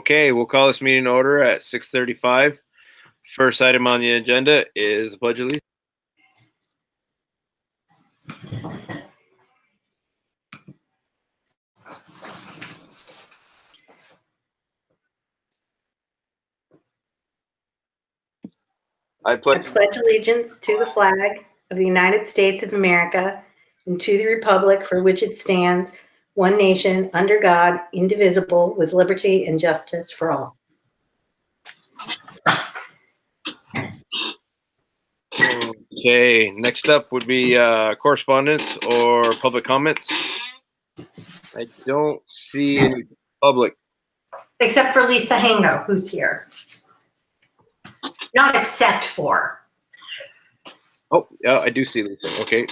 Okay, we'll call this meeting to order at 6:35. First item on the agenda is the Pledge of Allegiance. I I pledge allegiance to the flag of the United States of America and to the republic for which it stands, one nation, under God, indivisible, with liberty and justice for all. Okay, next up would be correspondence or public comments. I don't see any public. Except for Lisa Hango, who's here. Not except for. Oh, yeah, I do see Lisa. Okay.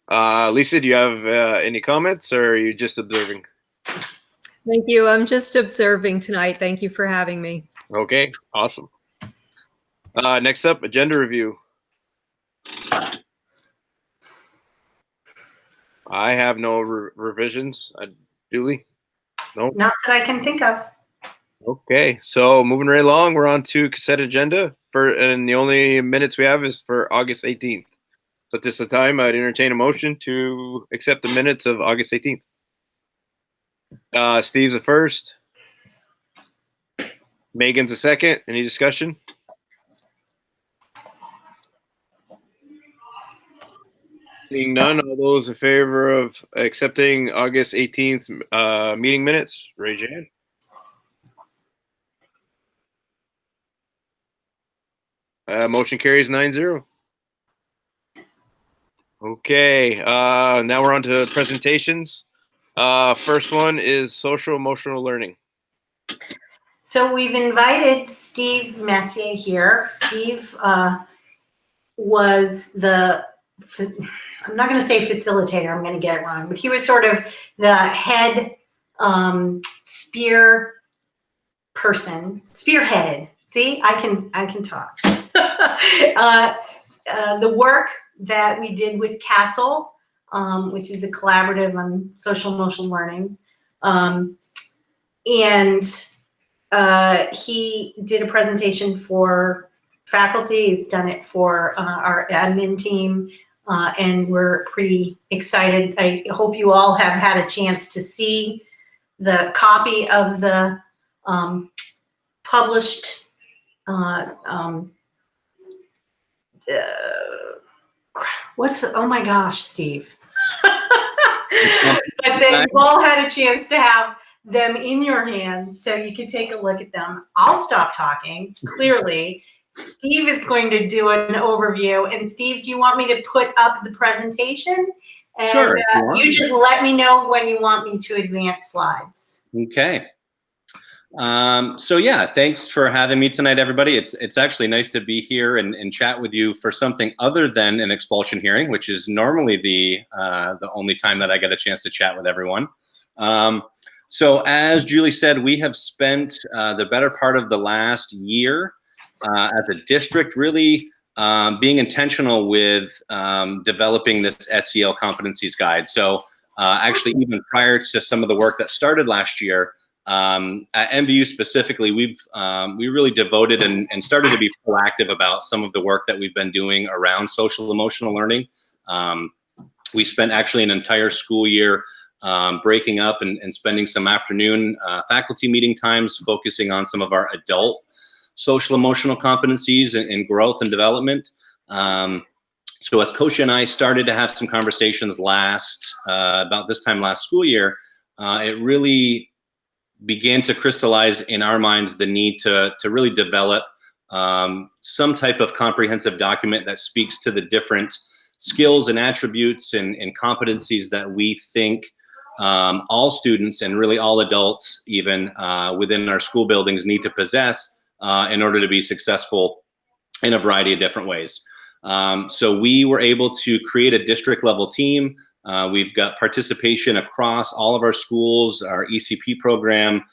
Lisa, do you have any comments, or are you just observing? Thank you. I'm just observing tonight. Thank you for having me. Okay, awesome. Next up, agenda review. I have no revisions. Julie? No? Not that I can think of. Okay, so moving right along, we're on to consent agenda, and the only minutes we have is for August 18th. So at this time, I'd entertain a motion to accept the minutes of August 18th. Steve's the first. Megan's the second. Any discussion? Seeing none, all those in favor of accepting August 18th meeting minutes, raise your hand. Motion carries 9-0. Okay, now we're on to presentations. First one is social emotional learning. So we've invited Steve Messier here. Steve was the, I'm not going to say facilitator, I'm going to get it wrong, but he was sort of the head spear person, spearheaded. See, I can talk. The work that we did with Castle, which is a collaborative on social emotional learning, and he did a presentation for faculty. He's done it for our admin team, and we're pretty excited. I hope you all have had a chance to see the copy of the published oh my gosh, Steve. But then you've all had a chance to have them in your hands so you can take a look at them. I'll stop talking, clearly. Steve is going to do an overview. And Steve, do you want me to put up the presentation? And sure. You just let me know when you want me to advance slides. Okay. So yeah, thanks for having me tonight, everybody. It's actually nice to be here and chat with you for something other than an expulsion hearing, which is normally the only time that I get a chance to chat with everyone. So as Julie said, we have spent the better part of the last year as a district really being intentional with developing this SEL competencies guide. So actually, even prior to some of the work that started last year, at MVU specifically, we really devoted and started to be proactive about some of the work that we've been doing around social emotional learning. We spent actually an entire school year breaking up and spending some afternoon faculty meeting times focusing on some of our adult social emotional competencies and growth and development. So as Kosha and I started to have some conversations about this time last school year, it really began to crystallize in our minds the need to really develop some type of comprehensive document that speaks to the different skills and attributes and competencies that we think all students and really all adults even within our school buildings need to possess in order to be successful in a variety of different ways. So we were able to create a district level team. We've got participation across all of our schools, our ECP program,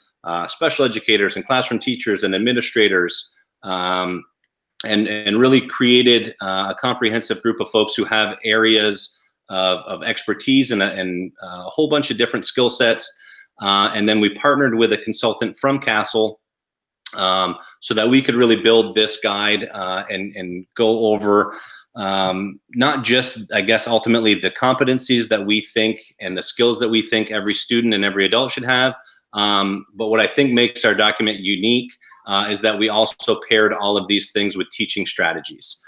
special educators and classroom teachers and administrators, and really created a comprehensive group of folks who have areas of expertise and a whole bunch of different skill sets And then we partnered with a consultant from Castle so that we could really build this guide and go over not just, I guess, ultimately the competencies that we think and the skills that we think every student and every adult should have. But what I think makes our document unique is that we also paired all of these things with teaching strategies.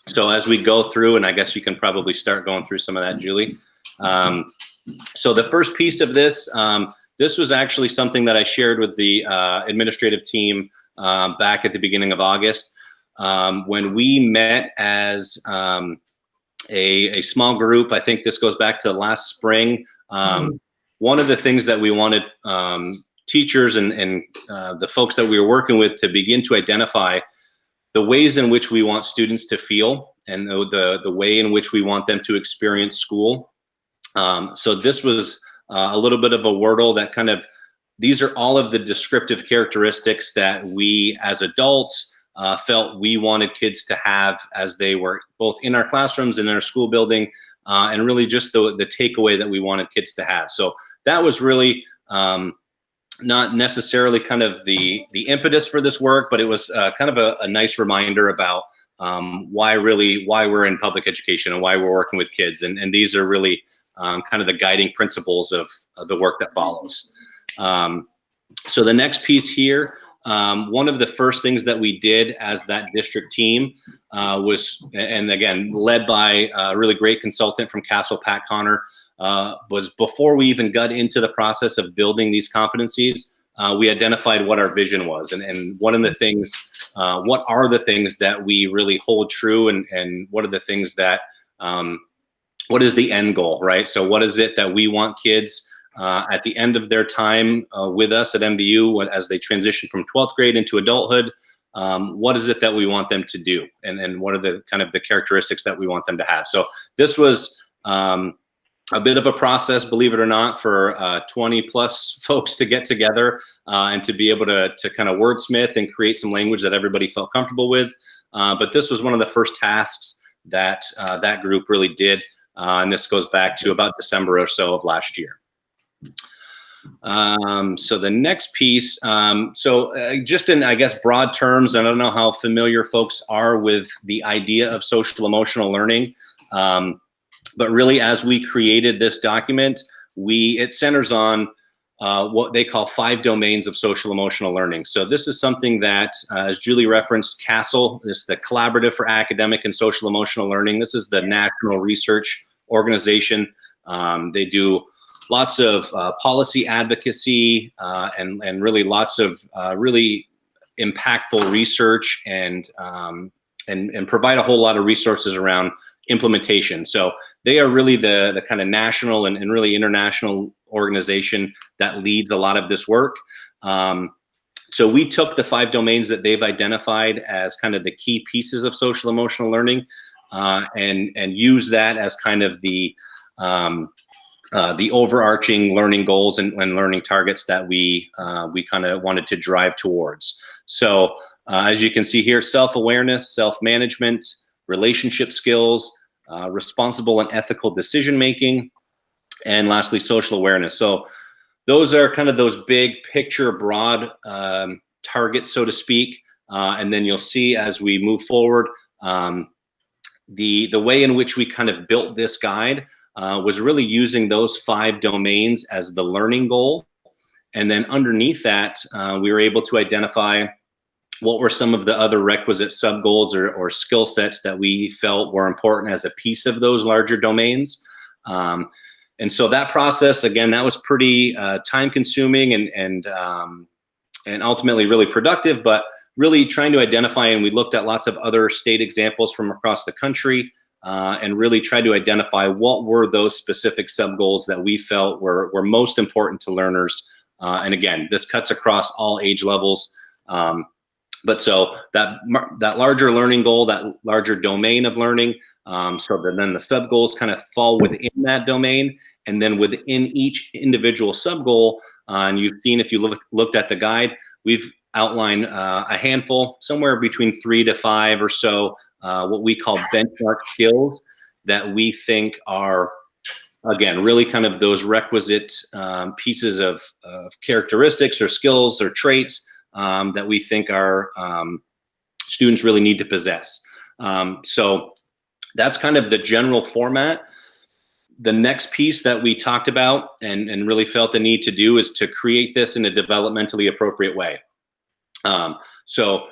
So as we go through, and I guess you can probably start going through some of that, Julie. So the first piece of this, this was actually something that I shared with the administrative team back at the beginning of August. When we met as a small group, I think this goes back to last spring. One of the things that we wanted teachers and the folks that we were working with to begin to identify the ways in which we want students to feel and the way in which we want them to experience school. So this was a little bit of a wordle that kind of, these are all of the descriptive characteristics that we as adults felt we wanted kids to have as they were both in our classrooms and in our school building, and really just the takeaway that we wanted kids to have. So that was really not necessarily kind of the impetus for this work, but it was kind of a nice reminder about why we're in public education and why we're working with kids. And these are really kind of the guiding principles of the work that follows. So the next piece here, one of the first things that we did as that district team was, and again, led by a really great consultant from Castle, Pat Connor, was before we even got into the process of building these competencies, we identified what our vision was. And one of the things, what are the things that we really hold true, and what are the things that, what is the end goal, right? So what is it that we want kids at the end of their time with us at MVU as they transition from 12th grade into adulthood? What is it that we want them to do? And what are the kind of the characteristics that we want them to have? So this was a bit of a process, believe it or not, for 20 plus folks to get together and to be able to kind of wordsmith and create some language that everybody felt comfortable with. But this was one of the first tasks that that group really did. And this goes back to about December or so of last year. So the next piece, just in, I guess, broad terms, I don't know how familiar folks are with the idea of social emotional learning, but really as we created this document, it centers on what they call 5 domains of social emotional learning. So this is something that, as Julie referenced, CASEL, this is the Collaborative for Academic and Social Emotional Learning. This is the national research organization. They do lots of policy advocacy and really lots of really impactful research and provide a whole lot of resources around implementation. So they are really the kind of national and really international organization that leads a lot of this work. So we took the 5 domains that they've identified as kind of the key pieces of social emotional learning and use that as kind of the overarching learning goals and learning targets that we kind of wanted to drive towards. So as you can see here, self-awareness, self-management, relationship skills, responsible and ethical decision-making, and lastly, social awareness. So those are kind of those big picture, broad targets, so to speak. And then you'll see as we move forward, the way in which we kind of built this guide was really using those 5 domains as the learning goal. And then underneath that, we were able to identify what were some of the other requisite sub-goals or skill sets that we felt were important as a piece of those larger domains. And so that process, again, that was pretty time-consuming and ultimately really productive, but really trying to identify, and we looked at lots of other state examples from across the country, and really try to identify what were those specific sub-goals that we felt were most important to learners. And again, this cuts across all age levels. But so that larger learning goal, that larger domain of learning, so that then the sub-goals kind of fall within that domain, and then within each individual sub-goal, and you've seen if you looked at the guide, we've outlined a handful, somewhere between 3 to 5 or so, what we call benchmark skills that we think are again, really kind of those requisite pieces of characteristics or skills or traits that we think our students really need to possess. So that's kind of the general format. The next piece that we talked about and really felt the need to do is to create this in a developmentally appropriate way. So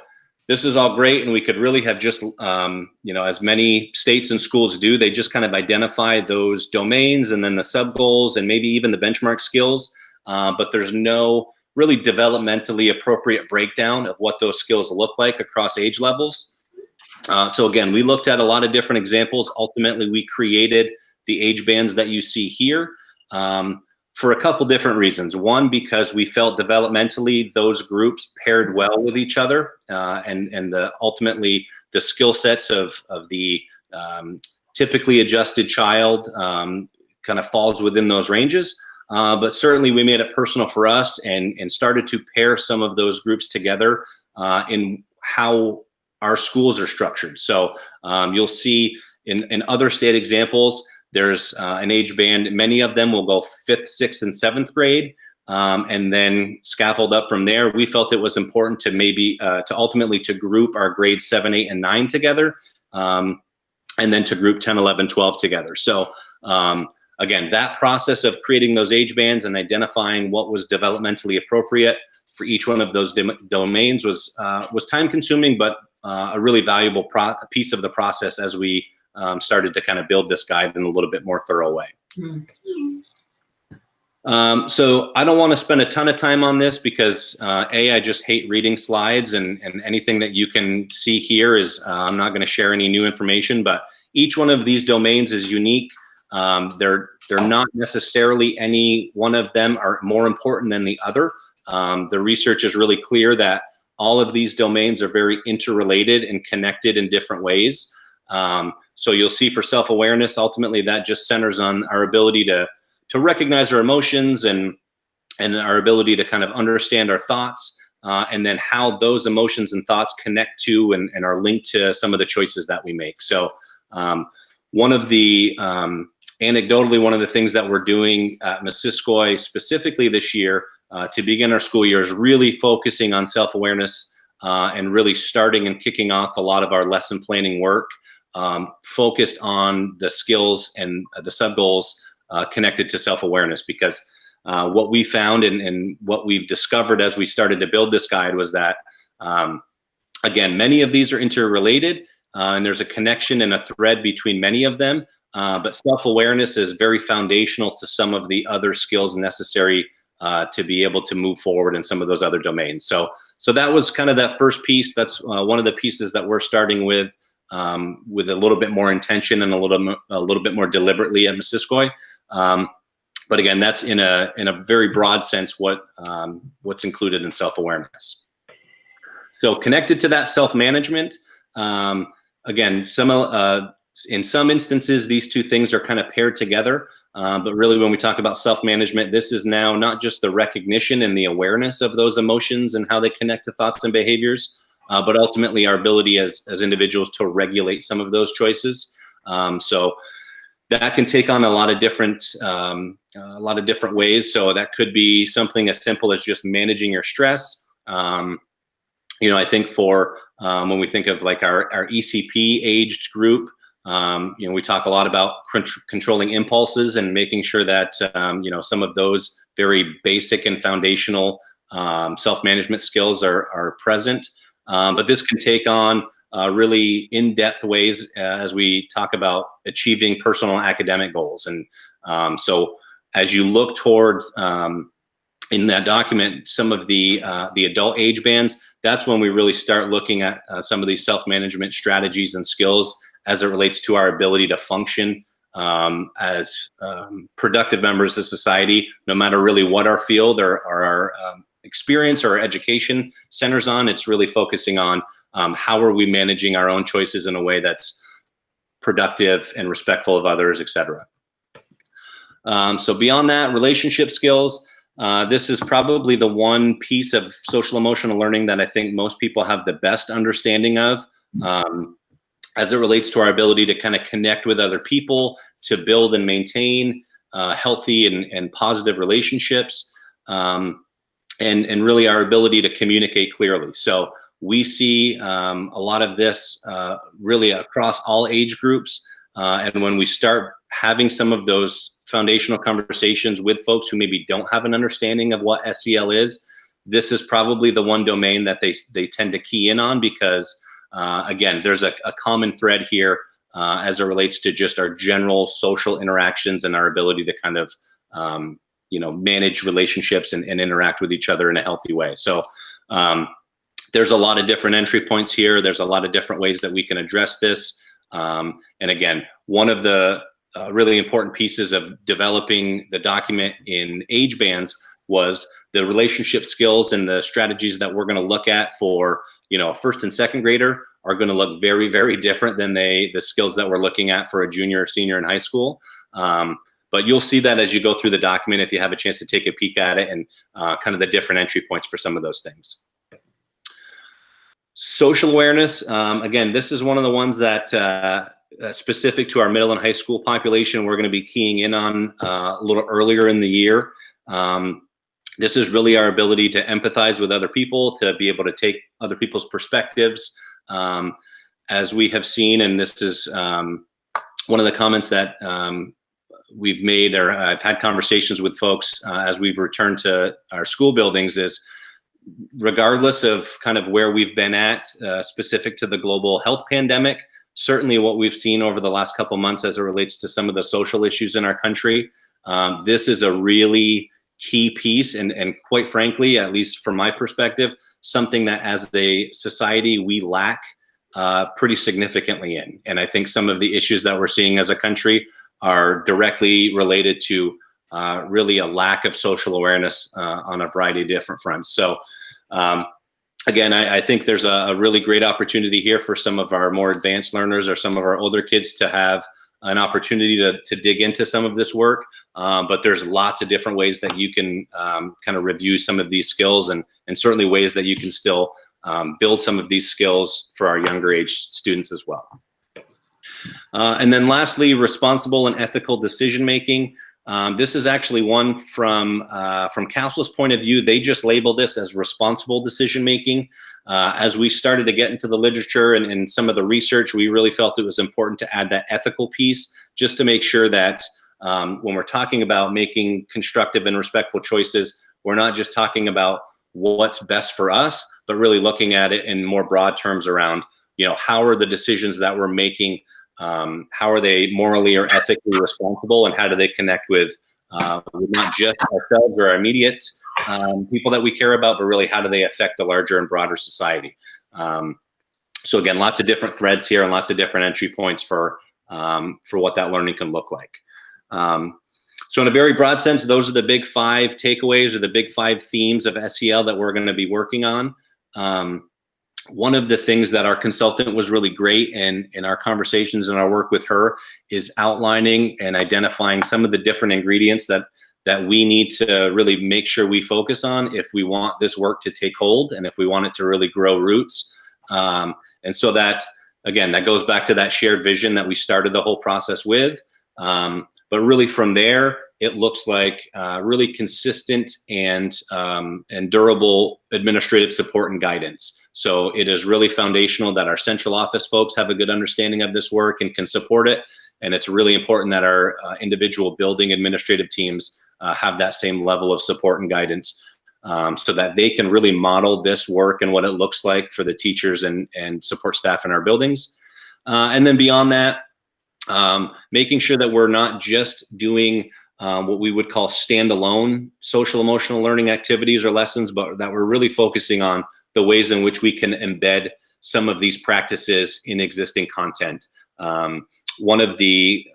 this is all great, and we could really have just, as many states and schools do, they just kind of identify those domains and then the sub goals and maybe even the benchmark skills, but there's no really developmentally appropriate breakdown of what those skills look like across age levels. So again, we looked at a lot of different examples. Ultimately, we created the age bands that you see here for a couple different reasons. One, because we felt developmentally those groups paired well with each other, and ultimately the skill sets of the typically adjusted child kind of falls within those ranges. But certainly we made it personal for us and started to pair some of those groups together in how our schools are structured. So you'll see in other state examples, there's an age band. Many of them will go 5th, 6th, and 7th grade, and then scaffold up from there. We felt it was important to maybe to ultimately to group our grades 7, 8, and 9 together, and then to group 10, 11, 12 together. So again, that process of creating those age bands and identifying what was developmentally appropriate for each one of those domains was time consuming, but a really valuable piece of the process as we started to kind of build this guide in a little bit more thorough way. So I don't want to spend a ton of time on this because I just hate reading slides, and anything that you can see here is I'm not going to share any new information, but each one of these domains is unique. They're not necessarily any one of them are more important than the other. The research is really clear that all of these domains are very interrelated and connected in different ways. So you'll see for self-awareness, ultimately that just centers on our ability to recognize our emotions and our ability to kind of understand our thoughts, and then how those emotions and thoughts connect to and are linked to some of the choices that we make. So one of the, anecdotally, one of the things that we're doing at Missisquoi specifically this year to begin our school year is really focusing on self-awareness and really starting and kicking off a lot of our lesson planning work focused on the skills and the sub-goals connected to self-awareness, because what we found and what we've discovered as we started to build this guide was that, again, many of these are interrelated, and there's a connection and a thread between many of them, but self-awareness is very foundational to some of the other skills necessary to be able to move forward in some of those other domains. So that was kind of that first piece. That's one of the pieces that we're starting with a little bit more intention and a little bit more deliberately at Missisquoi. But again, that's in a very broad sense what's included in self-awareness. So connected to that self-management, again, in some instances, these two things are kind of paired together. But really, when we talk about self-management, this is now not just the recognition and the awareness of those emotions and how they connect to thoughts and behaviors, but ultimately our ability as individuals to regulate some of those choices. So that can take on a lot of different ways. So that could be something as simple as just managing your stress. I think for when we think of like our ECP aged group, we talk a lot about controlling impulses and making sure that some of those very basic and foundational self-management skills are present. But this can take on really in-depth ways as we talk about achieving personal and academic goals. And so as you look toward in that document some of the adult age bands, that's when we really start looking at some of these self-management strategies and skills as it relates to our ability to function as productive members of society, no matter really what our field or our experience or education centers on. It's really focusing on how are we managing our own choices in a way that's productive and respectful of others, etc. So beyond that, relationship skills. This is probably the one piece of social emotional learning that I think most people have the best understanding of as it relates to our ability to kind of connect with other people, to build and maintain healthy and positive relationships, and really our ability to communicate clearly. So we see a lot of this really across all age groups. And when we start having some of those foundational conversations with folks who maybe don't have an understanding of what SEL is, this is probably the one domain that they tend to key in on, because again, there's a common thread here as it relates to just our general social interactions and our ability to kind of manage relationships and interact with each other in a healthy way. So there's a lot of different entry points here. There's a lot of different ways that we can address this. And again, one of the really important pieces of developing the document in age bands was the relationship skills, and the strategies that we're going to look at for, a first and second grader are going to look very, very different than the skills that we're looking at for a junior or senior in high school. But you'll see that as you go through the document, if you have a chance to take a peek at it, and kind of the different entry points for some of those things. Social awareness, again, this is one of the ones that specific to our middle and high school population, we're going to be keying in on a little earlier in the year. This is really our ability to empathize with other people, to be able to take other people's perspectives. As we have seen, and this is one of the comments that we've made, or I've had conversations with folks as we've returned to our school buildings, is regardless of kind of where we've been at specific to the global health pandemic, certainly what we've seen over the last couple months as it relates to some of the social issues in our country, this is a really key piece, and quite frankly, at least from my perspective, something that as a society we lack pretty significantly in. And I think some of the issues that we're seeing as a country are directly related to really a lack of social awareness on a variety of different fronts. So again, I think there's a really great opportunity here for some of our more advanced learners or some of our older kids to have an opportunity to dig into some of this work. But there's lots of different ways that you can kind of review some of these skills, and certainly ways that you can still build some of these skills for our younger age students as well. And then lastly, responsible and ethical decision making. This is actually one from CASEL's point of view. They just labeled this as responsible decision making. As we started to get into the literature and some of the research, we really felt it was important to add that ethical piece, just to make sure that when we're talking about making constructive and respectful choices, we're not just talking about what's best for us, but really looking at it in more broad terms around, how are the decisions that we're making, how are they morally or ethically responsible, and how do they connect with not just ourselves or our immediate people that we care about, but really how do they affect the larger and broader society. So again, lots of different threads here and lots of different entry points for what that learning can look like. So in a very broad sense, those are the big 5 takeaways, or the big 5 themes of SEL that we're going to be working on. One of the things that our consultant was really great in our conversations and our work with her is outlining and identifying some of the different ingredients that we need to really make sure we focus on if we want this work to take hold and if we want it to really grow roots. And so that, again, that goes back to that shared vision that we started the whole process with. But really from there, it looks like really consistent and durable administrative support and guidance. So it is really foundational that our central office folks have a good understanding of this work and can support it. And it's really important that our individual building administrative teams have that same level of support and guidance, so that they can really model this work and what it looks like for the teachers and support staff in our buildings. And then beyond that, making sure that we're not just doing what we would call standalone social emotional learning activities or lessons, but that we're really focusing on the ways in which we can embed some of these practices in existing content. One of the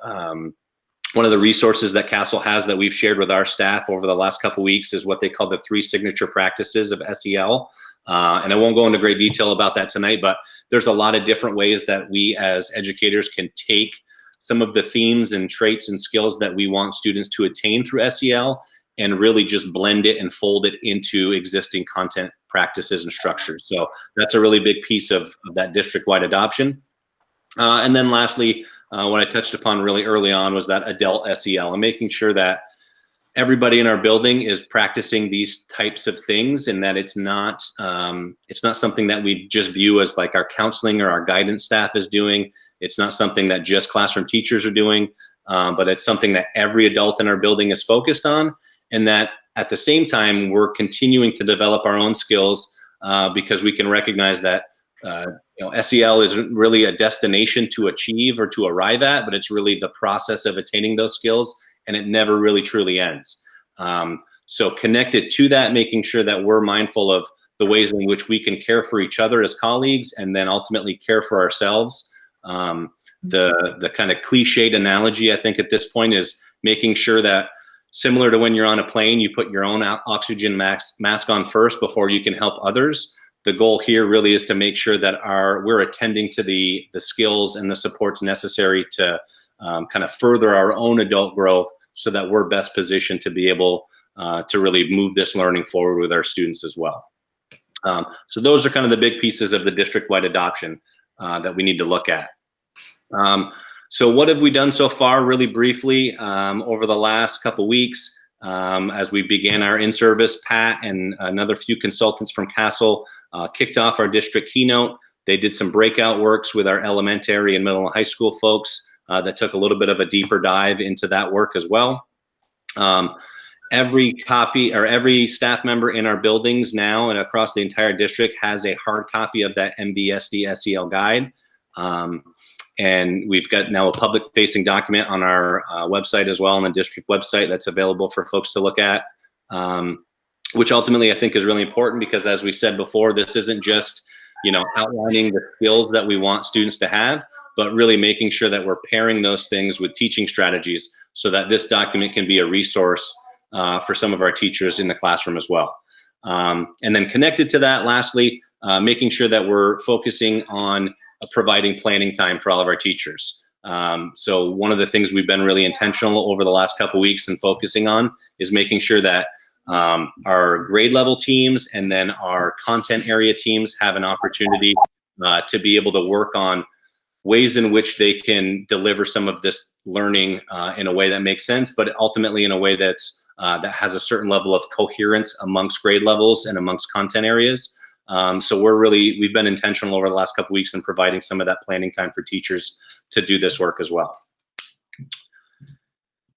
resources that CASEL has that we've shared with our staff over the last couple weeks is what they call the 3 signature practices of SEL. And I won't go into great detail about that tonight, but there's a lot of different ways that we as educators can take some of the themes and traits and skills that we want students to attain through SEL and really just blend it and fold it into existing content practices and structures. So that's a really big piece of that district-wide adoption. And then lastly, what I touched upon really early on was that adult SEL and making sure that everybody in our building is practicing these types of things, and that it's not something that we just view as like our counseling or our guidance staff is doing. It's not something that just classroom teachers are doing, but it's something that every adult in our building is focused on, and that at the same time we're continuing to develop our own skills because we can recognize that SEL isn't really a destination to achieve or to arrive at, but it's really the process of attaining those skills, and it never really truly ends. So connected to that, making sure that we're mindful of the ways in which we can care for each other as colleagues, and then ultimately care for ourselves. The kind of cliched analogy, I think, at this point is making sure that, similar to when you're on a plane, you put your own oxygen mask on first before you can help others. The goal here really is to make sure that we're attending to the skills and the supports necessary to kind of further our own adult growth, so that we're best positioned to be able to really move this learning forward with our students as well. So those are kind of the big pieces of the district-wide adoption that we need to look at. So what have we done so far, really briefly, over the last couple weeks, as we began our in-service? Pat and another few consultants from Castle kicked off our district keynote. They did some breakout works with our elementary and middle and high school folks that took a little bit of a deeper dive into that work as well. Every staff member in our buildings now and across the entire district has a hard copy of that MVSD SEL guide. And we've got now a public-facing document on our website as well, on the district website, that's available for folks to look at, which ultimately I think is really important, because as we said before, this isn't just outlining the skills that we want students to have, but really making sure that we're pairing those things with teaching strategies, so that this document can be a resource for some of our teachers in the classroom as well. And then connected to that, lastly, making sure that we're focusing on providing planning time for all of our teachers. So one of the things we've been really intentional over the last couple weeks and focusing on is making sure that our grade level teams and then our content area teams have an opportunity to be able to work on ways in which they can deliver some of this learning in a way that makes sense, but ultimately in a way that's that has a certain level of coherence amongst grade levels and amongst content areas. So we've been intentional over the last couple weeks in providing some of that planning time for teachers to do this work as well.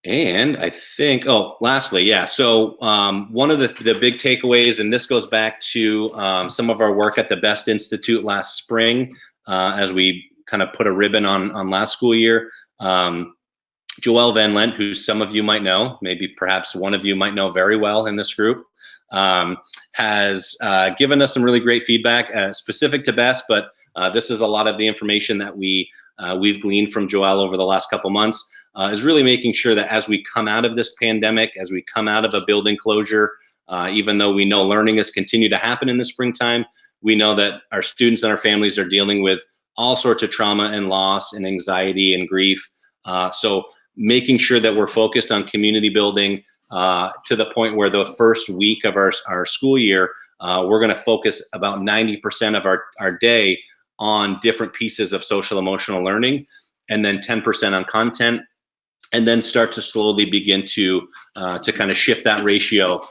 And I think, lastly, yeah. So one of the big takeaways, and this goes back to some of our work at the Best Institute last spring, as we kind of put a ribbon on last school year. Joelle Van Lent, who some of you might know, maybe perhaps one of you might know very well in this group, has given us some really great feedback specific to Best, but this is a lot of the information that we've gleaned from Joelle over the last couple months, is really making sure that as we come out of this pandemic, as we come out of a building closure, even though we know learning has continued to happen in the springtime, we know that our students and our families are dealing with all sorts of trauma and loss and anxiety and grief. So making sure that we're focused on community building to the point where the first week of our school year, we're going to focus about 90% of our day on different pieces of social emotional learning, and then 10% on content, and then start to slowly begin to kind of shift that ratio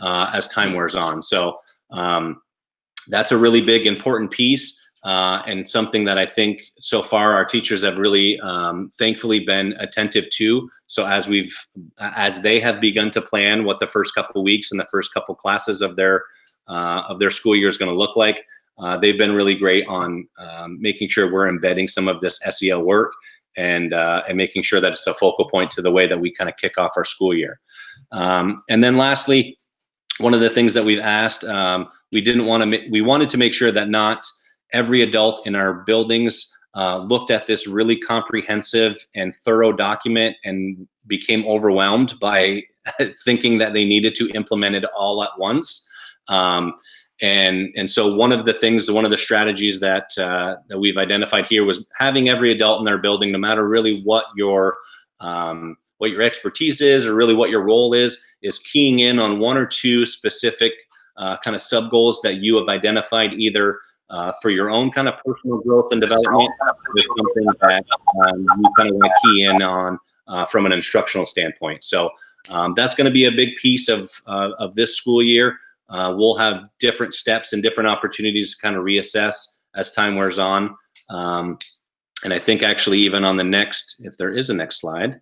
as time wears on. So that's a really big, important piece. And something that I think so far our teachers have really thankfully been attentive to. So as they have begun to plan what the first couple of weeks and the first couple classes of their school year is going to look like, they've been really great on making sure we're embedding some of this SEL work and making sure that it's a focal point to the way that we kind of kick off our school year. And then lastly, one of the things that we've asked, we wanted to make sure that not every adult in our buildings looked at this really comprehensive and thorough document and became overwhelmed by thinking that they needed to implement it all at once. And so one of the strategies that we've identified here was having every adult in our building, no matter really what your expertise is or really what your role is keying in on one or two specific kind of sub goals that you have identified, either for your own kind of personal growth and development, is something that you kind of want to key in on from an instructional standpoint. So that's going to be a big piece of this school year. We'll have different steps and different opportunities to kind of reassess as time wears on. And I think actually even on the next, if there is a next slide,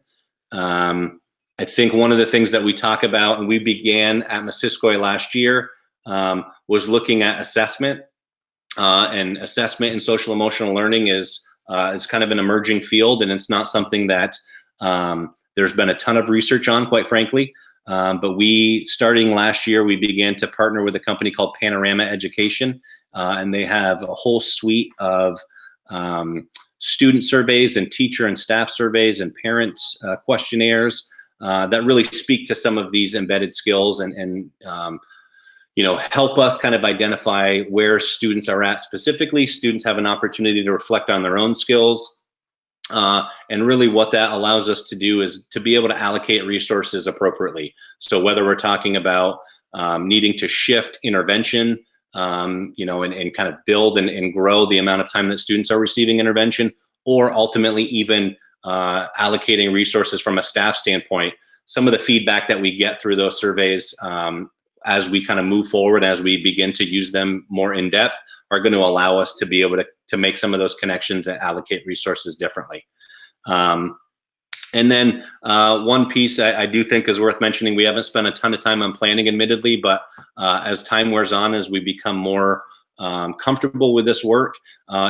I think one of the things that we talk about, and we began at Missisquoi last year, was looking at assessment. And assessment in social emotional learning is kind of an emerging field, and it's not something that there's been a ton of research on, quite frankly. But starting last year, we began to partner with a company called Panorama Education, and they have a whole suite of student surveys and teacher and staff surveys and parents questionnaires that really speak to some of these embedded skills and help us kind of identify where students are at specifically. Students have an opportunity to reflect on their own skills. And really what that allows us to do is to be able to allocate resources appropriately. So whether we're talking about needing to shift intervention, and kind of build and grow the amount of time that students are receiving intervention, or ultimately even allocating resources from a staff standpoint. Some of the feedback that we get through those surveys as we kind of move forward, as we begin to use them more in depth, are going to allow us to be able to make some of those connections and allocate resources differently. And then one piece I do think is worth mentioning, we haven't spent a ton of time on planning, admittedly, but as time wears on, as we become more comfortable with this work,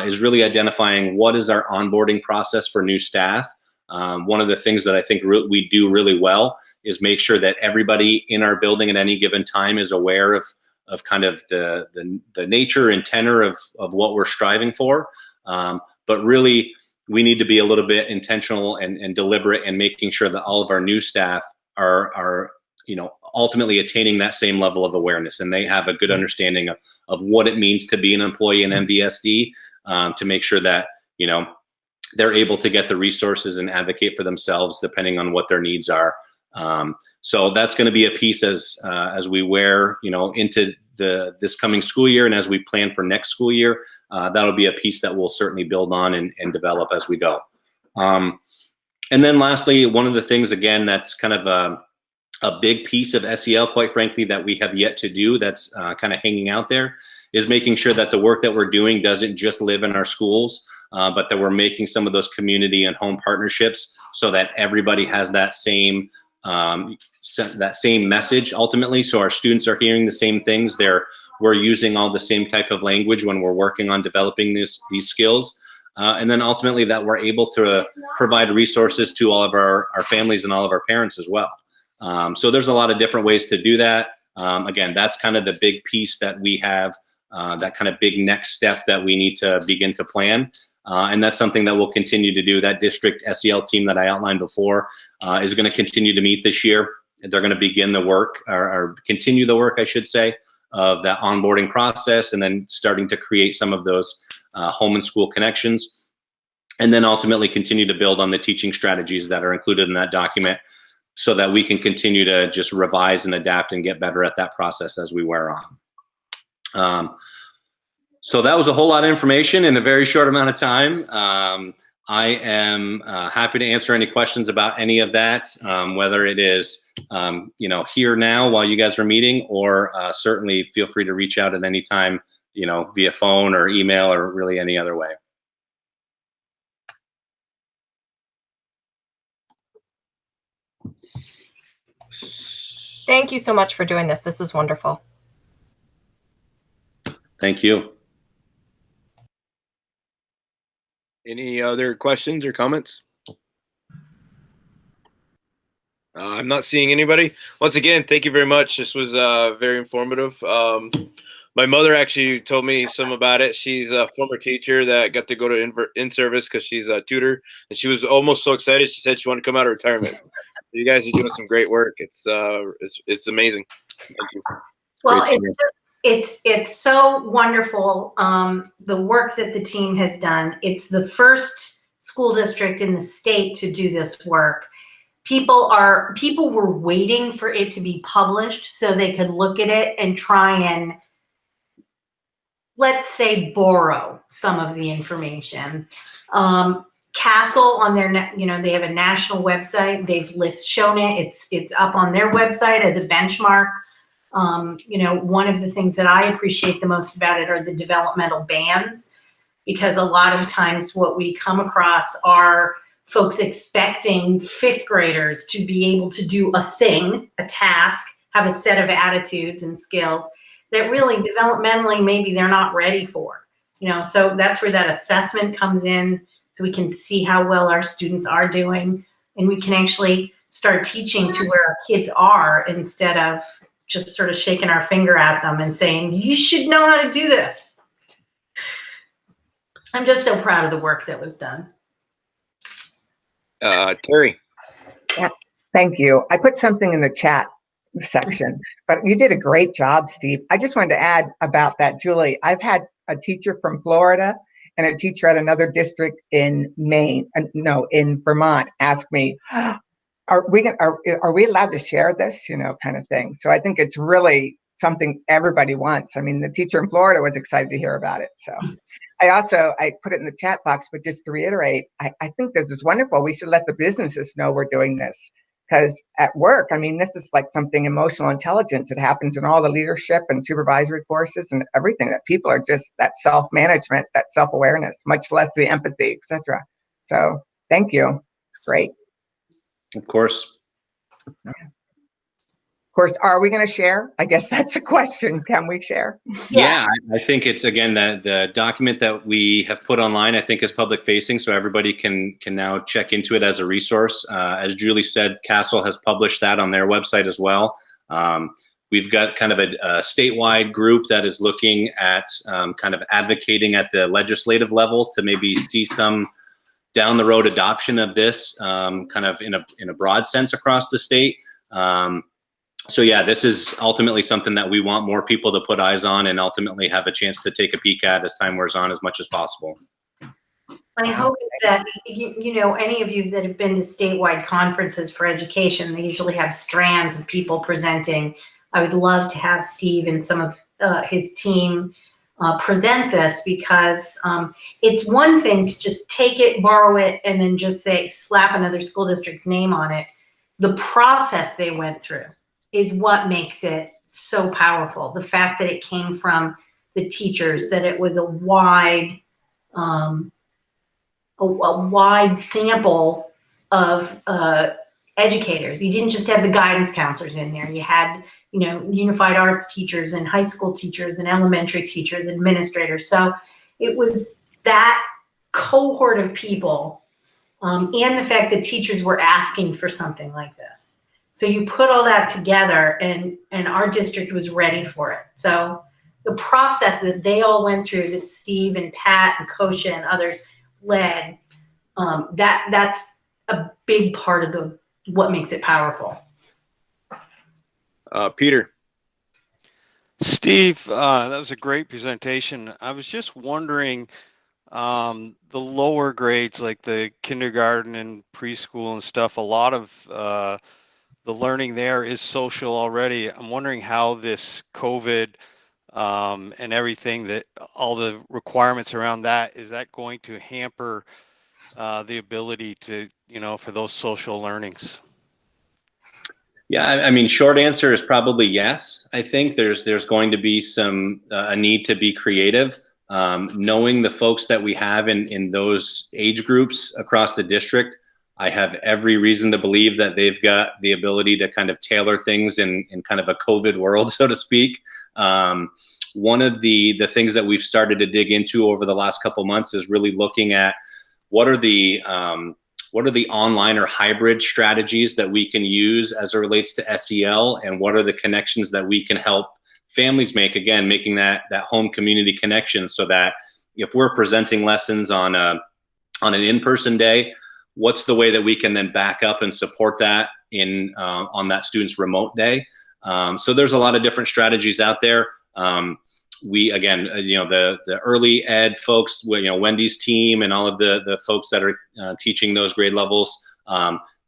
is really identifying what is our onboarding process for new staff. One of the things that I think we do really well is make sure that everybody in our building at any given time is aware of kind of the nature and tenor of what we're striving for. But really, we need to be a little bit intentional and deliberate in making sure that all of our new staff are ultimately attaining that same level of awareness, and they have a good understanding of what it means to be an employee in MVSD, to make sure that they're able to get the resources and advocate for themselves depending on what their needs are. So that's going to be a piece as we wear into this coming school year, and as we plan for next school year, that'll be a piece that we'll certainly build on and develop as we go. And then lastly, one of the things, again, that's kind of a big piece of SEL, quite frankly, that we have yet to do, that's kind of hanging out there, is making sure that the work that we're doing doesn't just live in our schools, but that we're making some of those community and home partnerships so that everybody has that same message ultimately. So our students are hearing the same things. We're using all the same type of language when we're working on developing these skills. And then ultimately that we're able to provide resources to all of our families and all of our parents as well. So there's a lot of different ways to do that. Again, that's kind of the big piece that we have, that kind of big next step that we need to begin to plan. And that's something that we'll continue to do. That district SEL team that I outlined before is going to continue to meet this year. They're going to begin the work, or continue the work, I should say, of that onboarding process, and then starting to create some of those home and school connections. And then ultimately continue to build on the teaching strategies that are included in that document, so that we can continue to just revise and adapt and get better at that process as we wear on. So that was a whole lot of information in a very short amount of time. I am happy to answer any questions about any of that, whether it is here now while you guys are meeting, or certainly feel free to reach out at any time, via phone or email or really any other way. Thank you so much for doing this. This was wonderful. Thank you. Any other questions or comments? I'm not seeing anybody. Once again, thank you very much. This was very informative. My mother actually told me some about it. She's a former teacher that got to go to in-service because she's a tutor, and she was almost so excited. She said she wanted to come out of retirement. You guys are doing some great work. It's amazing. Thank you. Well, it's so wonderful, the work that the team has done. It's the first school district in the state to do this work. People were waiting for it to be published so they could look at it and try and let's say, borrow some of the information. Castle on their, they have a national website. They've shown it. It's up on their website as a benchmark. One of the things that I appreciate the most about it are the developmental bands, because a lot of times what we come across are folks expecting fifth graders to be able to do a thing, a task, have a set of attitudes and skills that really developmentally maybe they're not ready for. So that's where that assessment comes in, so we can see how well our students are doing, and we can actually start teaching to where our kids are, instead of just sort of shaking our finger at them and saying, you should know how to do this. I'm just so proud of the work that was done. Terry. Yeah, thank you. I put something in the chat section, but you did a great job, Steve. I just wanted to add about that, Julie. I've had a teacher from Florida and a teacher at another district in in Vermont ask me, are we allowed to share this, kind of thing. So I think it's really something everybody wants. I mean, the teacher in Florida was excited to hear about it. So I put it in the chat box, but just to reiterate, I think this is wonderful. We should let the businesses know we're doing this, because at work, I mean, this is like something emotional intelligence. It happens in all the leadership and supervisory courses and everything, that people are just that self-management, that self-awareness, much less the empathy, etc. So thank you. It's great. Of course. Of course, are we going to share? I guess that's a question. Can we share? Yeah, I think it's, again, the document that we have put online, I think, is public facing, so everybody can now check into it as a resource. As Julie said, Castle has published that on their website as well. We've got kind of a statewide group that is looking at kind of advocating at the legislative level to maybe see some down the road adoption of this kind of in a broad sense across the state. So yeah, this is ultimately something that we want more people to put eyes on and ultimately have a chance to take a peek at as time wears on, as much as possible. My hope is that, any of you that have been to statewide conferences for education, they usually have strands of people presenting. I would love to have Steve and some of his team present this, because it's one thing to just take it, borrow it, and then just slap another school district's name on it. The process they went through is what makes it so powerful. The fact that it came from the teachers, that it was a wide sample of educators. You didn't just have the guidance counselors in there. You had, unified arts teachers and high school teachers and elementary teachers, administrators. So it was that cohort of people, and the fact that teachers were asking for something like this. So you put all that together, and our district was ready for it. So the process that they all went through, that Steve and Pat and Kosha and others led, that's a big part of what makes it powerful. Peter. Steve, that was a great presentation. I was just wondering, the lower grades, like the kindergarten and preschool and stuff, a lot of the learning there is social already. I'm wondering how this COVID and everything, that all the requirements around that, is that going to hamper the ability to, for those social learnings? Yeah, I mean, short answer is probably yes. I think there's going to be a need to be creative. Knowing the folks that we have in those age groups across the district, I have every reason to believe that they've got the ability to kind of tailor things in kind of a COVID world, so to speak. One of the things that we've started to dig into over the last couple months is really looking at what are the online or hybrid strategies that we can use as it relates to SEL, and what are the connections that we can help families make, again, making that home community connection, so that if we're presenting lessons on an in-person day, what's the way that we can then back up and support that on that student's remote day? So there's a lot of different strategies out there. We, again, the early ed folks, Wendy's team and all of the folks that are teaching those grade levels,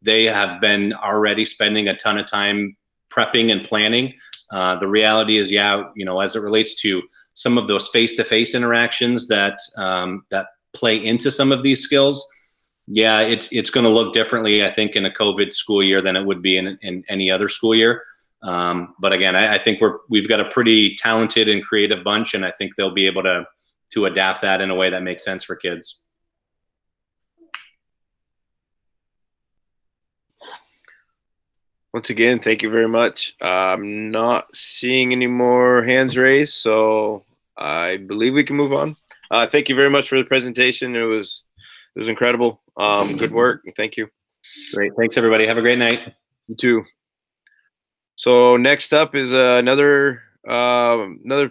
they have been already spending a ton of time prepping and planning. The reality is, as it relates to some of those face-to-face interactions that that play into some of these skills. Yeah, it's going to look differently, I think, in a COVID school year than it would be in any other school year. But again, I think we've got a pretty talented and creative bunch, and I think they'll be able to adapt that in a way that makes sense for kids. Once again, thank you very much. I'm not seeing any more hands raised, so I believe we can move on. Thank you very much for the presentation. It was incredible. Good work. Thank you. Great. Thanks, everybody. Have a great night. You too. So next up is another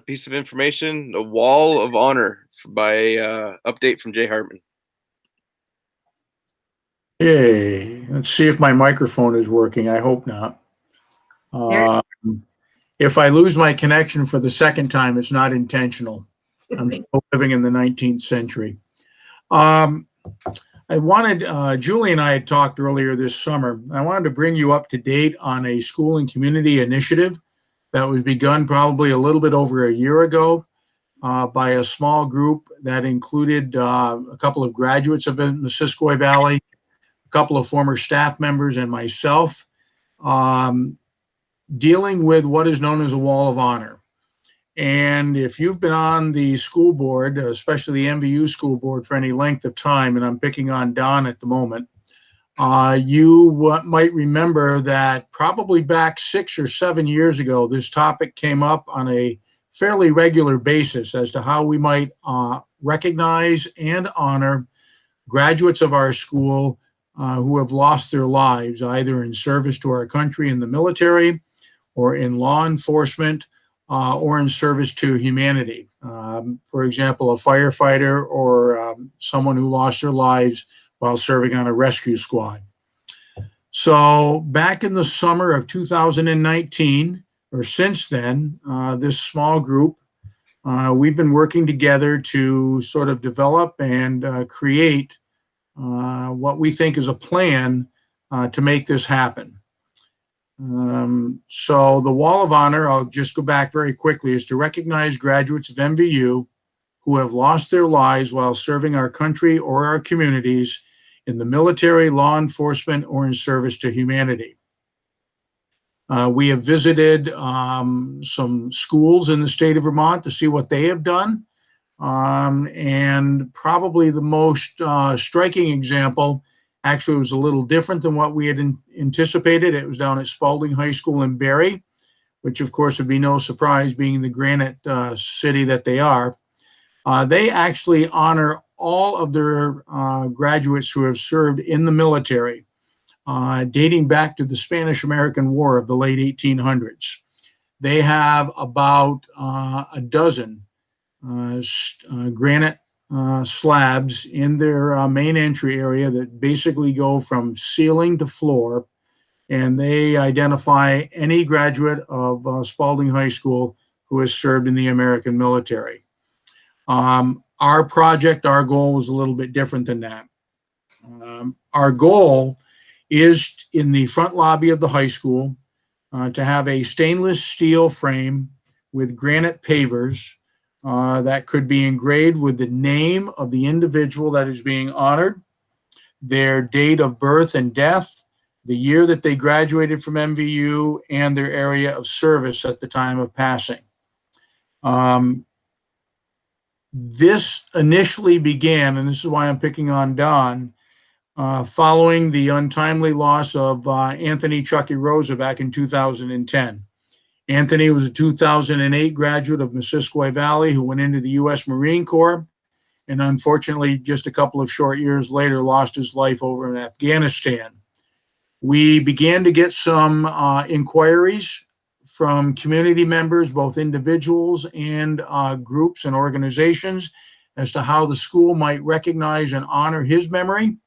piece of information: the Wall of Honor by update from Jay Hartman. Hey, let's see if my microphone is working. I hope not. If I lose my connection for the second time, it's not intentional. I'm still living in the 19th century. I wanted, Julie and I had talked earlier this summer. I wanted to bring you up to date on a school and community initiative that was begun probably a little bit over a year ago by a small group that included a couple of graduates of the Missisquoi Valley, a couple of former staff members, and myself, dealing with what is known as a Wall of Honor. And if you've been on the school board, especially the MVU school board, for any length of time, and I'm picking on Don at the moment, you might remember that probably back 6 or 7 years ago, this topic came up on a fairly regular basis as to how we might recognize and honor graduates of our school who have lost their lives, either in service to our country in the military, or in law enforcement, or in service to humanity. For example, a firefighter or someone who lost their lives while serving on a rescue squad. So back in the summer of 2019, or since then, this small group, we've been working together to sort of develop and create what we think is a plan to make this happen. So the Wall of Honor, I'll just go back very quickly, is to recognize graduates of MVU who have lost their lives while serving our country or our communities in the military, law enforcement, or in service to humanity. We have visited some schools in the state of Vermont to see what they have done. And probably the most striking example actually was a little different than what we had anticipated. It was down at Spalding High School in Barrie, which of course would be no surprise being the granite city that they are. They actually honor all of their graduates who have served in the military, dating back to the Spanish-American War of the late 1800s. They have about a dozen granite slabs in their main entry area that basically go from ceiling to floor, and they identify any graduate of Spalding High School who has served in the American military. Our project, our goal was a little bit different than that. Our goal is in the front lobby of the high school to have a stainless steel frame with granite pavers that could be engraved with the name of the individual that is being honored, their date of birth and death, the year that they graduated from MVU, and their area of service at the time of passing. This initially began, and this is why I'm picking on Don, following the untimely loss of Anthony Chucky Rosa back in 2010. Anthony was a 2008 graduate of Missisquoi Valley who went into the U.S. Marine Corps, and unfortunately, just a couple of short years later, lost his life over in Afghanistan. We began to get some inquiries from community members, both individuals and groups and organizations, as to how the school might recognize and honor his memory.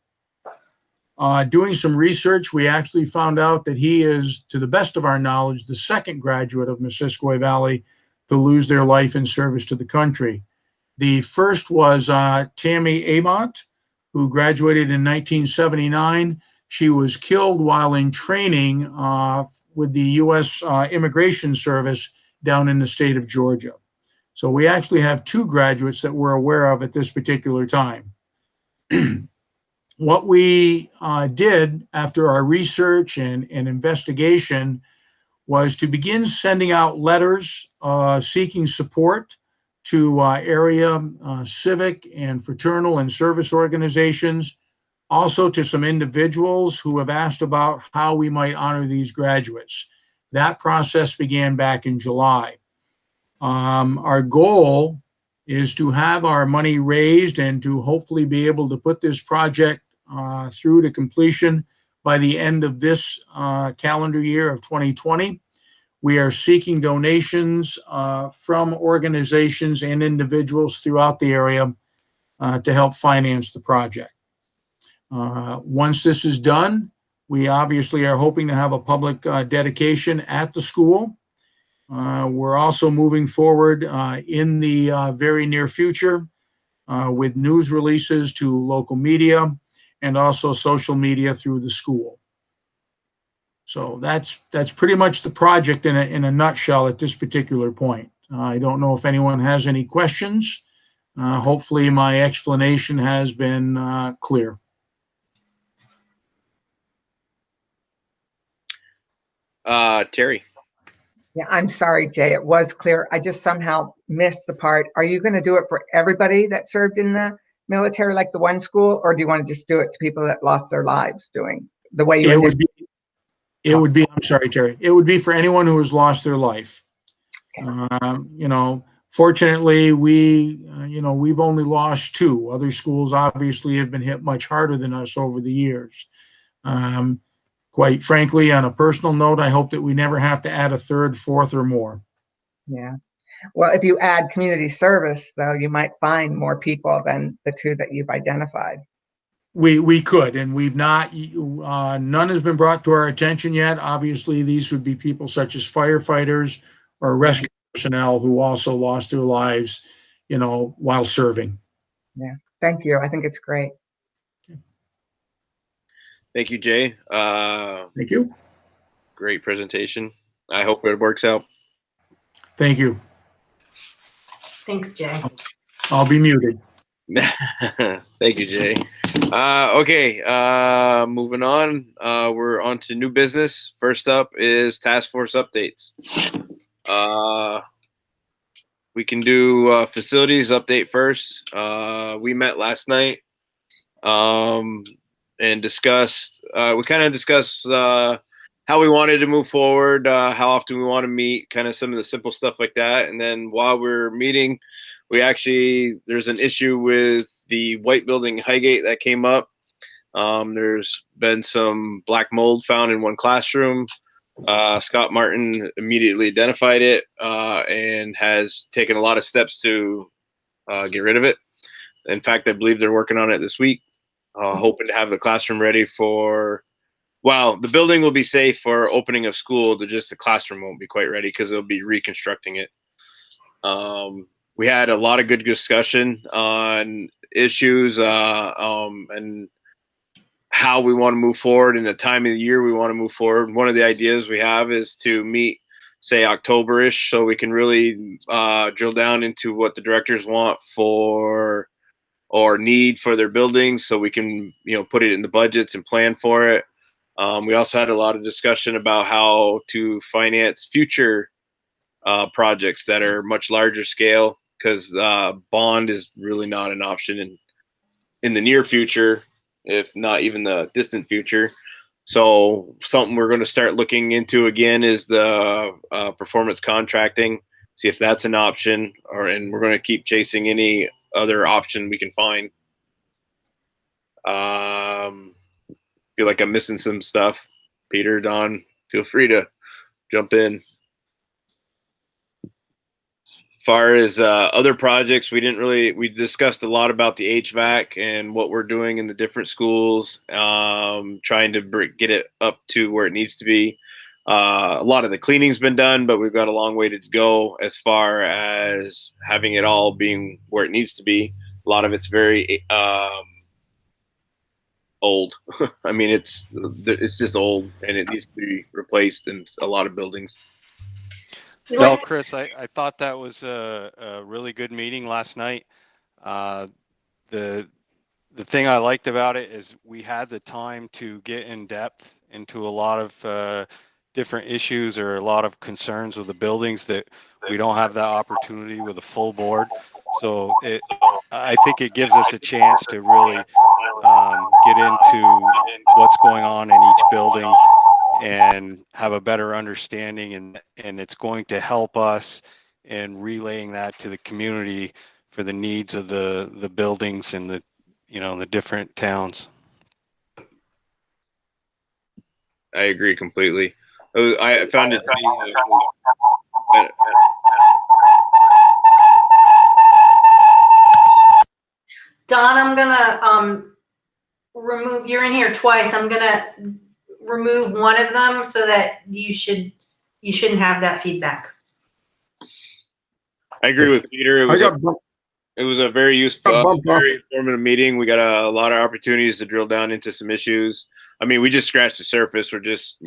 Doing some research, we actually found out that he is, to the best of our knowledge, the second graduate of Missisquoi Valley to lose their life in service to the country. The first was Tammy Amont, who graduated in 1979. She was killed while in training with the U.S. Immigration Service down in the state of Georgia. So we actually have 2 graduates that we're aware of at this particular time. What we did after our research and investigation was to begin sending out letters seeking support to area civic and fraternal and service organizations, also to some individuals who have asked about how we might honor these graduates. That process began back in July. Our goal is to have our money raised and to hopefully be able to put this project through to completion by the end of this calendar year of 2020. We are seeking donations from organizations and individuals throughout the area to help finance the project. Once this is done, we obviously are hoping to have a public dedication at the school. We're also moving forward in the very near future with news releases to local media and also social media through the school. So that's pretty much the project in a nutshell at this particular point. I don't know if anyone has any questions. Hopefully my explanation has been clear. Terry. Yeah, I'm sorry, Jay. It was clear. I just somehow missed the part. Are you going to do it for everybody that served in the military, like the one school, or do you want to just do it to people that lost their lives doing the way you It would be, I'm sorry, Terry. It would be for anyone who has lost their life. Fortunately, we've only lost 2. Other schools obviously have been hit much harder than us over the years. Quite frankly, on a personal note, I hope that we never have to add a 3rd, 4th, or more. Yeah. Well, if you add community service, though, you might find more people than the 2 that you've identified. We could, and we've not, none has been brought to our attention yet. Obviously, these would be people such as firefighters or rescue personnel who also lost their lives, while serving. Yeah. Thank you. I think it's great. Thank you, Jay. Thank you. Great presentation. I hope it works out. Thank you. Thanks, Jay. I'll be muted. Thank you, Jay. Okay, moving on. We're on to new business. First up is task force updates. We can do facilities update first. We met last night and discussed, we kind of discussed how we wanted to move forward, how often we want to meet, kind of some of the simple stuff like that. And then while we're meeting, there's an issue with the white building Highgate that came up. There's been some black mold found in one classroom. Scott Martin immediately identified it and has taken a lot of steps to get rid of it. In fact, I believe they're working on it this week, hoping to have the classroom ready the building will be safe for opening of school. Just the classroom won't be quite ready because they'll be reconstructing it. We had a lot of good discussion on issues and how we want to move forward and the time of the year we want to move forward. One of the ideas we have is to meet, say, October-ish, so we can really drill down into what the directors want for or need for their buildings, so we can put it in the budgets and plan for it. We also had a lot of discussion about how to finance future projects that are much larger scale, because bond is really not an option in the near future, if not even the distant future. So something we're going to start looking into again is the performance contracting, see if that's an option, and we're going to keep chasing any other option we can find. Feel like I'm missing some stuff. Peter, Don, feel free to jump in. As far as other projects, we discussed a lot about the HVAC and what we're doing in the different schools, trying to get it up to where it needs to be. A lot of the cleaning's been done, but we've got a long way to go as far as having it all being where it needs to be. A lot of it's very old. I mean, it's just old and it needs to be replaced in a lot of buildings. No, Chris, I thought that was a really good meeting last night. The the thing I liked about it is we had the time to get in depth into a lot of different issues or a lot of concerns with the buildings that we don't have that opportunity with a full board. So I think it gives us a chance to really get into what's going on in each building and have a better understanding, and it's going to help us in relaying that to the community for the needs of the buildings and the different towns. I agree completely. I found it to be Don, I'm gonna remove, you're in here twice. I'm gonna remove one of them so that you shouldn't have that feedback. I agree with Peter. It was a very useful, very informative meeting. We got a lot of opportunities to drill down into some issues. I mean, we just scratched the surface. We're just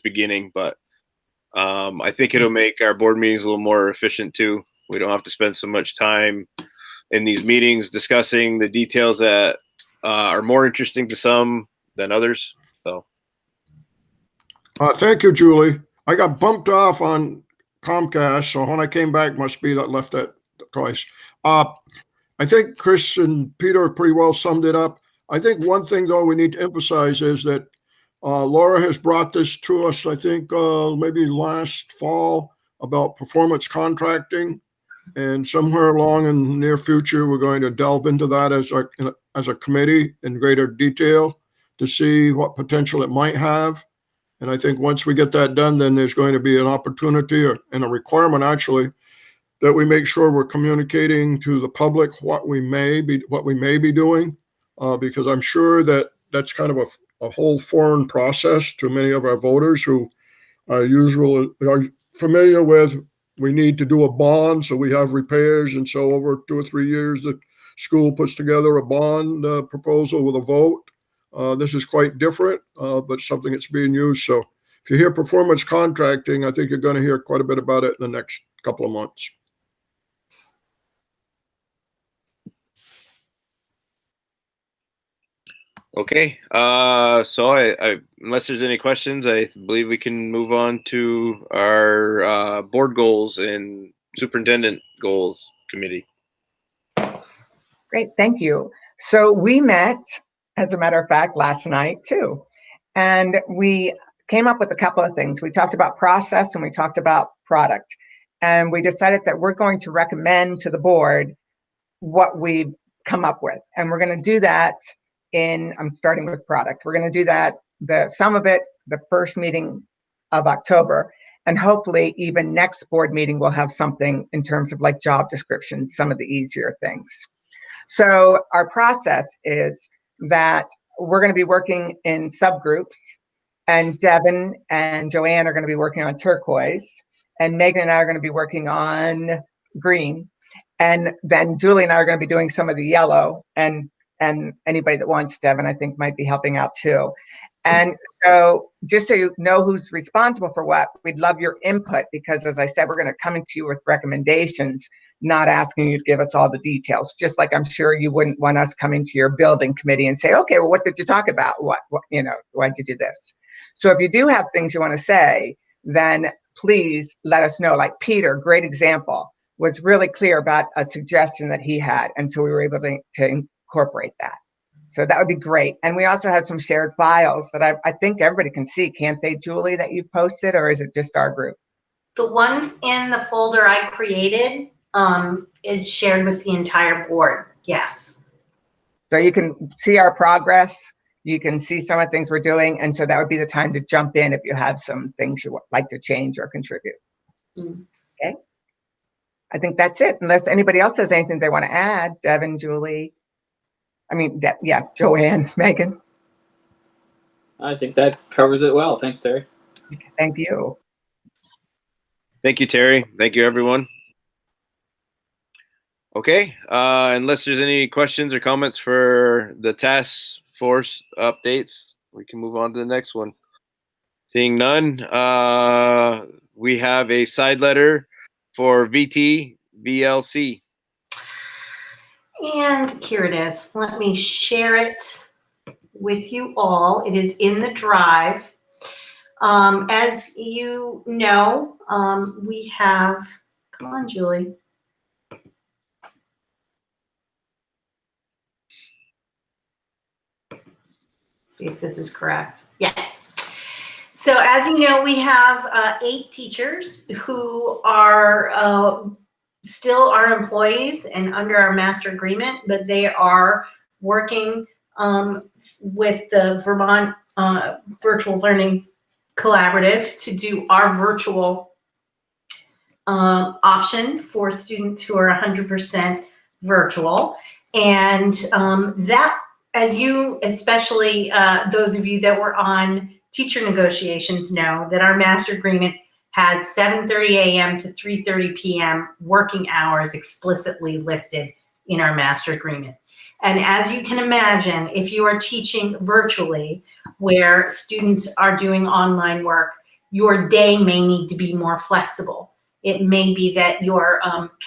beginning, but I think it'll make our board meetings a little more efficient too. We don't have to spend so much time in these meetings discussing the details that are more interesting to some than others. So, thank you, Julie. I got bumped off on Comcast, so when I came back, must be that left that twice. I think Chris and Peter pretty well summed it up. I think one thing, though, we need to emphasize is that Laura has brought this to us, I think, maybe last fall about performance contracting. And somewhere along in the near future, we're going to delve into that as a committee in greater detail to see what potential it might have. And I think once we get that done, then there's going to be an opportunity and a requirement, actually, that we make sure we're communicating to the public what we may be doing, because I'm sure that that's kind of a whole foreign process to many of our voters who are familiar with. We need to do a bond, so we have repairs, and so over 2 or 3 years, the school puts together a bond proposal with a vote. This is quite different, but something that's being used. So if you hear performance contracting, I think you're going to hear quite a bit about it in the next couple of months. okay. So I unless there's any questions, I believe we can move on to our board goals and superintendent goals committee. Great, thank you. So we met, as a matter of fact, last night too. And we came up with a couple of things. We talked about process and we talked about product. And we decided that we're going to recommend to the board what we've come up with. And we're going to do that I'm starting with product. We're going to do that, some of it, the first meeting of October. And hopefully even next board meeting, we'll have something in terms of like job descriptions, some of the easier things. So our process is that we're going to be working in subgroups, and Devin and Joanne are going to be working on turquoise, and Megan and I are going to be working on green, and then Julie and I are going to be doing some of the yellow, and anybody that wants, Devin, I think, might be helping out too. And so just so you know who's responsible for what, we'd love your input, because as I said, we're going to come to you with recommendations, not asking you to give us all the details. Just like I'm sure you wouldn't want us coming to your building committee and say, okay, well, what did you talk about? What why'd you do this? So if you do have things you want to say, then please let us know. Like Peter, great example, was really clear about a suggestion that he had. And so we were able to incorporate that. So that would be great. And we also had some shared files that I think everybody can see, can't they, Julie, that you posted, or is it just our group? The ones in the folder I created is shared with the entire board, yes. So you can see our progress. You can see some of the things we're doing. And so that would be the time to jump in if you have some things you would like to change or contribute. Okay. I think that's it. Unless anybody else has anything they want to add, Devin, Julie. Joanne, Megan. I think that covers it well. Thanks, Terry. Thank you. Thank you, Terry. Thank you, everyone. Okay, unless there's any questions or comments for the task force updates, we can move on to the next one. Seeing none, we have a side letter for VLC. And here it is. Let me share it with you all. It is in the drive. As you know, we have, come on, Julie. See if this is correct. Yes. So as you know, we have 8 teachers who are still our employees and under our master agreement, but they are working with the Vermont Virtual Learning Collaborative to do our virtual option for students who are 100% virtual. And that, as you, especially those of you that were on teacher negotiations, know that our master agreement has 7:30 a.m. to 3:30 p.m. working hours explicitly listed in our master agreement. And as you can imagine, if you are teaching virtually where students are doing online work, your day may need to be more flexible. It may be that you're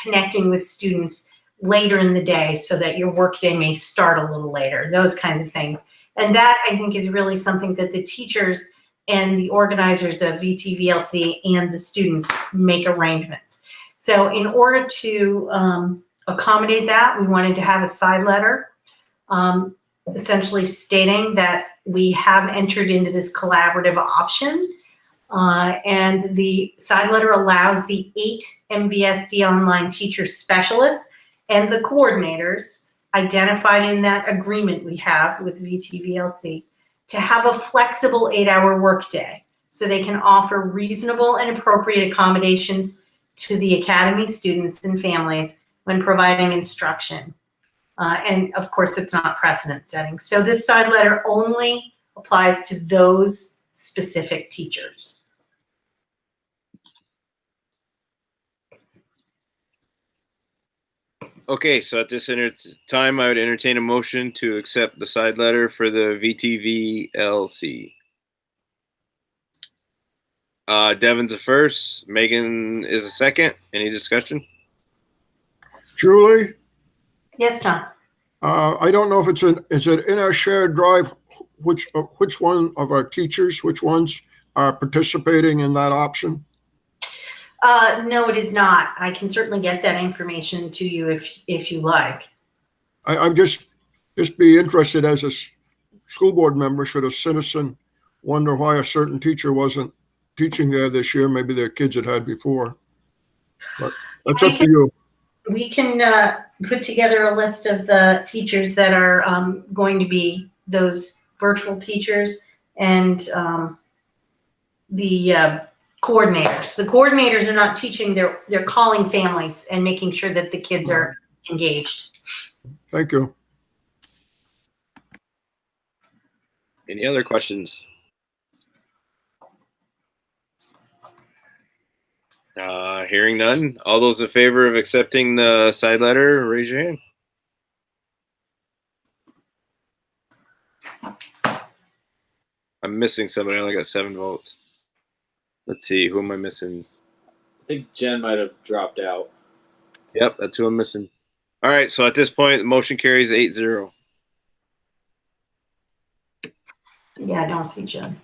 connecting with students later in the day so that your workday may start a little later, those kinds of things. And that, I think, is really something that the teachers and the organizers of VTVLC and the students make arrangements. So in order to accommodate that, we wanted to have a side letter essentially stating that we have entered into this collaborative option. And the side letter allows the 8 MVSD online teacher specialists and the coordinators identified in that agreement we have with VTVLC to have a flexible 8-hour workday so they can offer reasonable and appropriate accommodations to the academy students and families when providing instruction. And of course, it's not precedent setting. So this side letter only applies to those specific teachers. Okay, so at this time, I would entertain a motion to accept the side letter for the VTVLC. Devin's a first. Megan is a second. Any discussion? Julie, Yes, John. I don't know if is it in our shared drive, which one of our teachers, which ones are participating in that option? No, it is not. I can certainly get that information to you if you like. I'm just be interested as a school board member, should a citizen wonder why a certain teacher wasn't teaching there this year, maybe their kids had before. But that's up to you. We can put together a list of the teachers that are going to be those virtual teachers and the coordinators. The coordinators are not teaching, they're calling families and making sure that the kids are engaged. Thank you. Any other questions? Hearing none. All those in favor of accepting the side letter, raise your hand. I'm missing somebody. I only got 7 votes. Let's see. Who am I missing? I think Jen might have dropped out. Yep, that's who I'm missing. All right. So at this point, the motion carries 8-0. Yeah, I don't see Jen.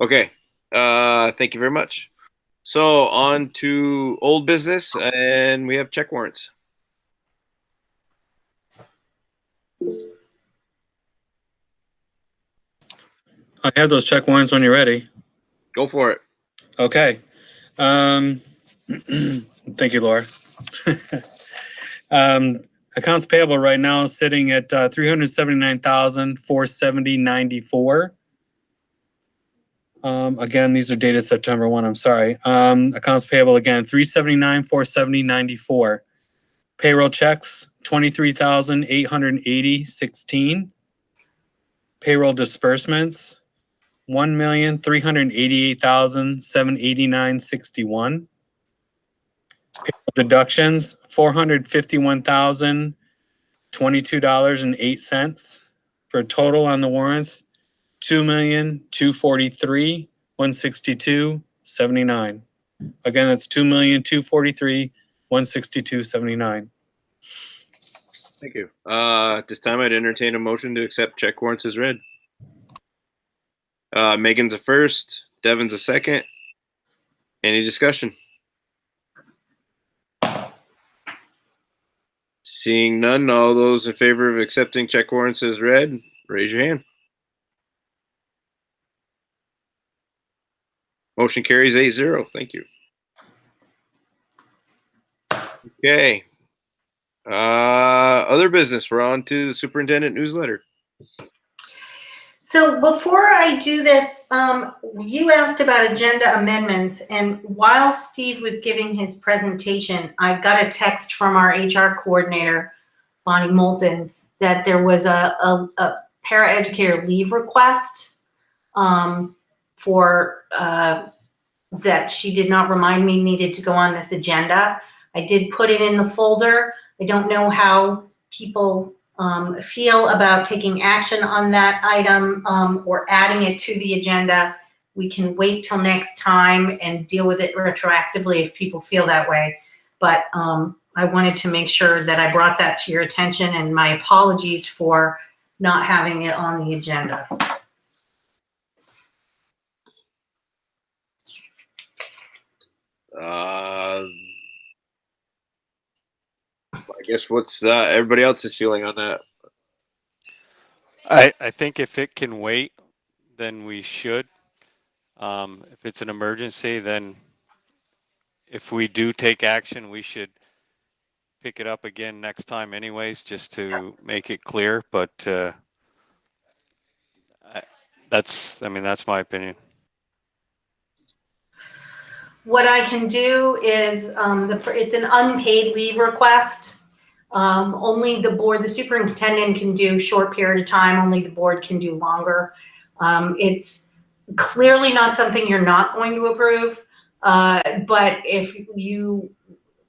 Okay. Thank you very much. So on to old business, and we have check warrants. I have those check warrants when you're ready. Go for it. Okay. Thank you, Laura. Accounts payable right now is sitting at $379,470.94. Again, these are dated September 1. I'm sorry. Accounts payable again, $379,470.94. Payroll checks, $23,880.16. Payroll disbursements, $1,388,789.61. Payroll deductions, $451,022.08 for a total on the warrants 2,243,162.79. Again, that's 2,243,162.79. Thank you. At this time, I'd entertain a motion to accept check warrants as read. Megan's a first, Devin's a second. Any discussion? Seeing none, all those in favor of accepting check warrants as read, raise your hand. Motion carries 8-0. Thank you. Okay. Other business. We're on to the superintendent newsletter. So before I do this, you asked about agenda amendments, and while Steve was giving his presentation, I got a text from our HR coordinator, Bonnie Moulton, that there was a paraeducator leave request for that she did not remind me needed to go on this agenda. I did put it in the folder. I don't know how people feel about taking action on that item or adding it to the agenda. We can wait till next time and deal with it retroactively if people feel that way. But I wanted to make sure that I brought that to your attention, and my apologies for not having it on the agenda. I guess what's everybody else's feeling on that? I think if it can wait, then we should. If it's an emergency, then if we do take action, we should pick it up again next time anyways, just to make it clear. But that's my opinion. What I can do is, it's an unpaid leave request. Only the board, the superintendent can do short period of time, only the board can do longer. It's clearly not something you're not going to approve, but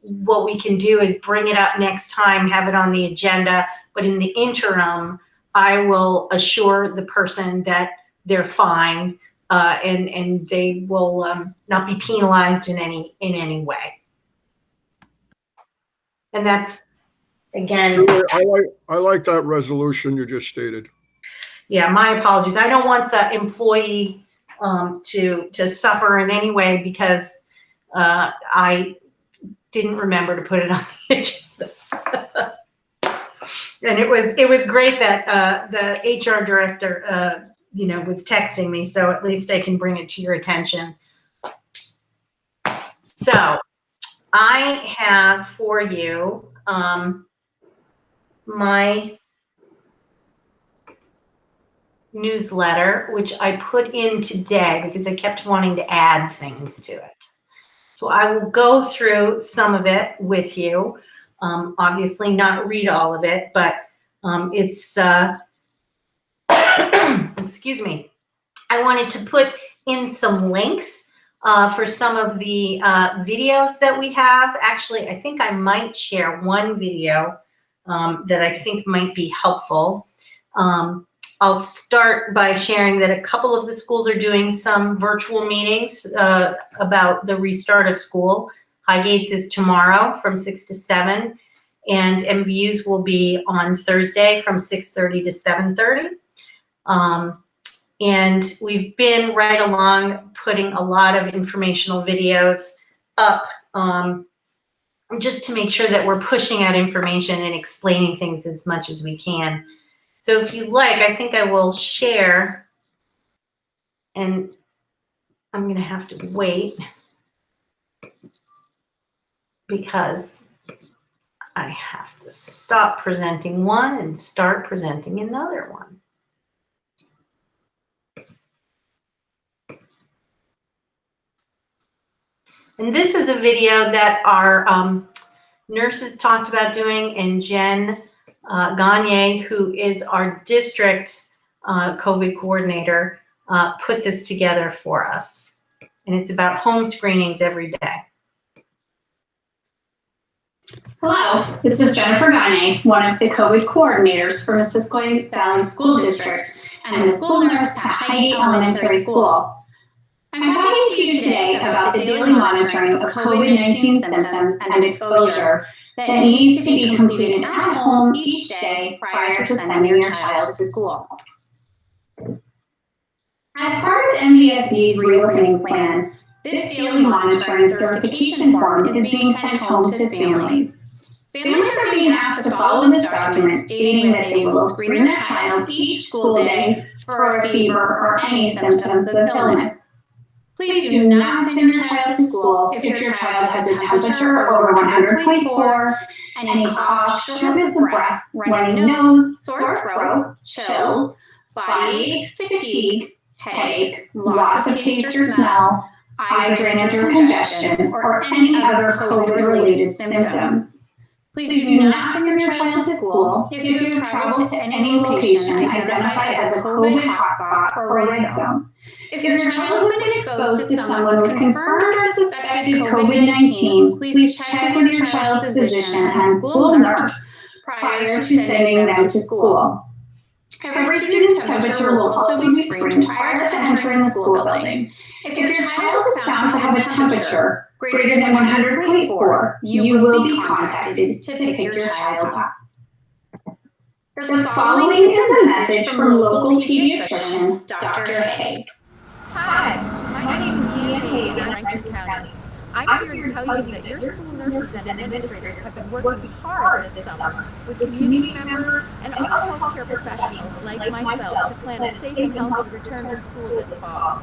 what we can do is bring it up next time, have it on the agenda, but in the interim, I will assure the person that they're fine, and they will not be penalized in any way. And that's, again, I like that resolution you just stated. yeah, my apologies. I don't want the employee to suffer in any way because I didn't remember to put it on the agenda. And it was great that the HR director was texting me, so at least I can bring it to your attention. So I have for you my newsletter, which I put in today because I kept wanting to add things to it. So I will go through some of it with you. Obviously not read all of it, but it's, excuse me. I wanted to put in some links for some of the videos that we have. Actually, I think I might share one video that I think might be helpful. I'll start by sharing that a couple of the schools are doing some virtual meetings about the restart of school. Highgate's is tomorrow from 6 to 7, and MVU's will be on Thursday from 6:30 to 7:30. And we've been right along putting a lot of informational videos up just to make sure that we're pushing out information and explaining things as much as we can. So if you like, I think I will share, and I'm going to have to wait because I have to stop presenting one and start presenting another one. And this is a video that our nurses talked about doing, and Jen Gagne, who is our district COVID coordinator, put this together for us. And it's about home screenings every day. Hello, this is Jennifer Gagne, one of the COVID coordinators for Missisquoi Valley School District, and the school nurse at Highgate Elementary School. I'm talking to you today about the daily monitoring of COVID-19 symptoms and exposure that needs to be completed at home each day prior to sending your child to school. As part of MVSD's reopening plan, this daily monitoring certification form is being sent home to families. Families are being asked to follow this document stating that they will screen their child each school day for a fever or any symptoms of illness. Please do not send your child to school if your child has a temperature over 100.4, and any cough, shortness of breath, runny nose, sore throat, chills, body aches, fatigue, headache, loss of taste or smell, eye drainage or congestion, or any other COVID-related symptoms. Please do not send your child to school if you have traveled to any location identified as a COVID hotspot or red zone. If your child has been exposed to someone with confirmed or suspected COVID-19, please check with your child's physician and school nurse prior to sending them to school. Every student's temperature will also be screened prior to entering the school building. If your child is found to have a temperature greater than 100.4, you will be contacted to pick your child up. The following is a message from local pediatrician, Dr. Haig. Hi, my name is Ian Haig in Rankin County. I'm here to tell you that your school nurses and administrators have been working hard this summer with community members and other healthcare professionals like myself to plan a safe and healthy return to school this fall.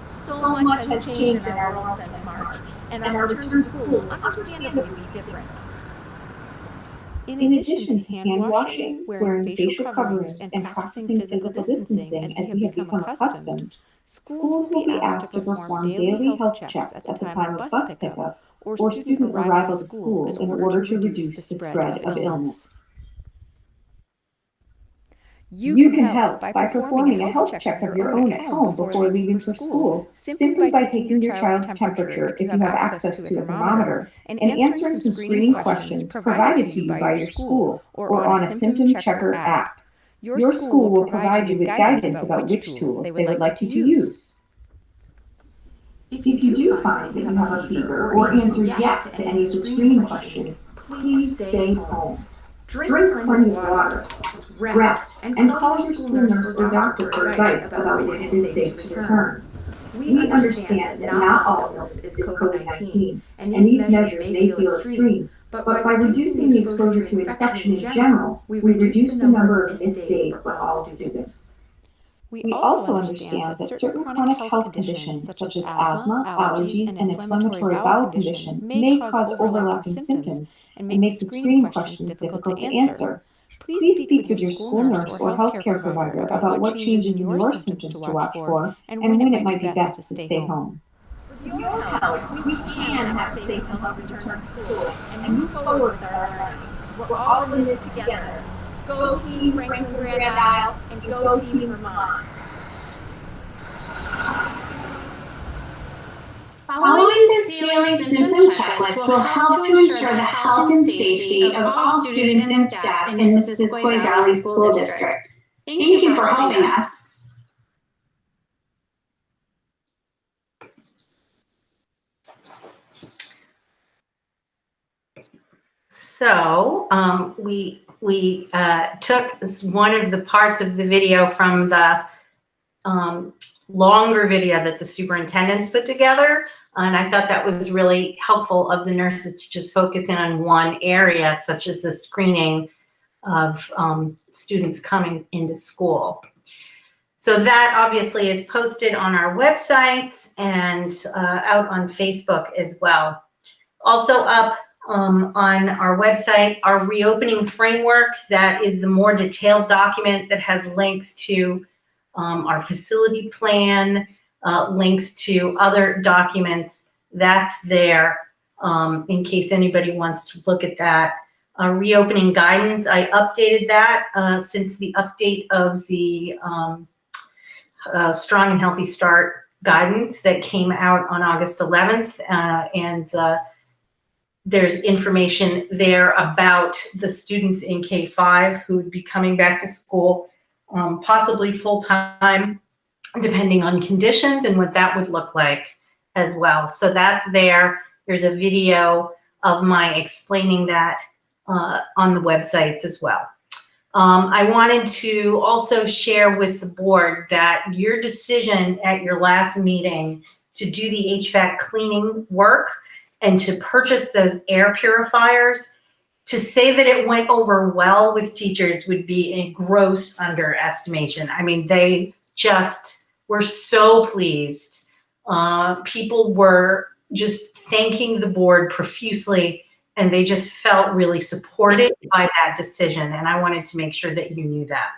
So much has changed in our world since March, and our return to school will understandably be different. In addition to hand washing, wearing facial coverings, and practicing physical distancing as we have become accustomed, schools will be asked to perform daily health checks at the time of bus pickup or student arrival to school in order to reduce the spread of illness. You can help by performing a health check of your own at home before leaving for school, simply by taking your child's temperature if you have access to a thermometer, and answering some screening questions provided to you by your school or on a symptom checker app. Your school will provide you with guidance about which tools they would like you to use. If you do find that you have a fever or answer yes to any of the screening questions, please stay home. Drink plenty of water, rest, and call your school nurse or doctor for advice about when it is safe to return. We understand that not all illness is COVID-19, and these measures may feel extreme, but by reducing the exposure to infection in general, we reduce the number of missed days for all students. We also understand that certain chronic health conditions such as asthma, allergies, and inflammatory bowel conditions may cause overlapping symptoms and make the screening questions difficult to answer. Please speak with your school nurse or healthcare provider about what changes in your symptoms to watch for and when it might be best to stay home. With your help, we can have a safe and healthy return to school and move forward with our learning. We're all in this together. Go Team Franklin Grand Isle and go Team Vermont. Following this daily symptom checklist will help to ensure the health and safety of all students and staff in Missisquoi Valley School District. Thank you for helping us. So we took one of the parts of the video from the longer video that the superintendents put together, and I thought that was really helpful of the nurses to just focus in on one area, such as the screening of students coming into school. So that obviously is posted on our websites and out on Facebook as well. Also up on our website, our reopening framework, that is the more detailed document that has links to our facility plan, links to other documents. That's there in case anybody wants to look at that. Reopening guidance, I updated that since the update of the Strong and Healthy Start guidance that came out on August 11th, and there's information there about the students in K-5 who would be coming back to school possibly full-time, depending on conditions and what that would look like as well. So that's there. There's a video of my explaining that on the websites as well. I wanted to also share with the board that your decision at your last meeting to do the HVAC cleaning work and to purchase those air purifiers, to say that it went over well with teachers would be a gross underestimation. I mean, they just were so pleased. People were just thanking the board profusely, and they just felt really supported by that decision. And I wanted to make sure that you knew that.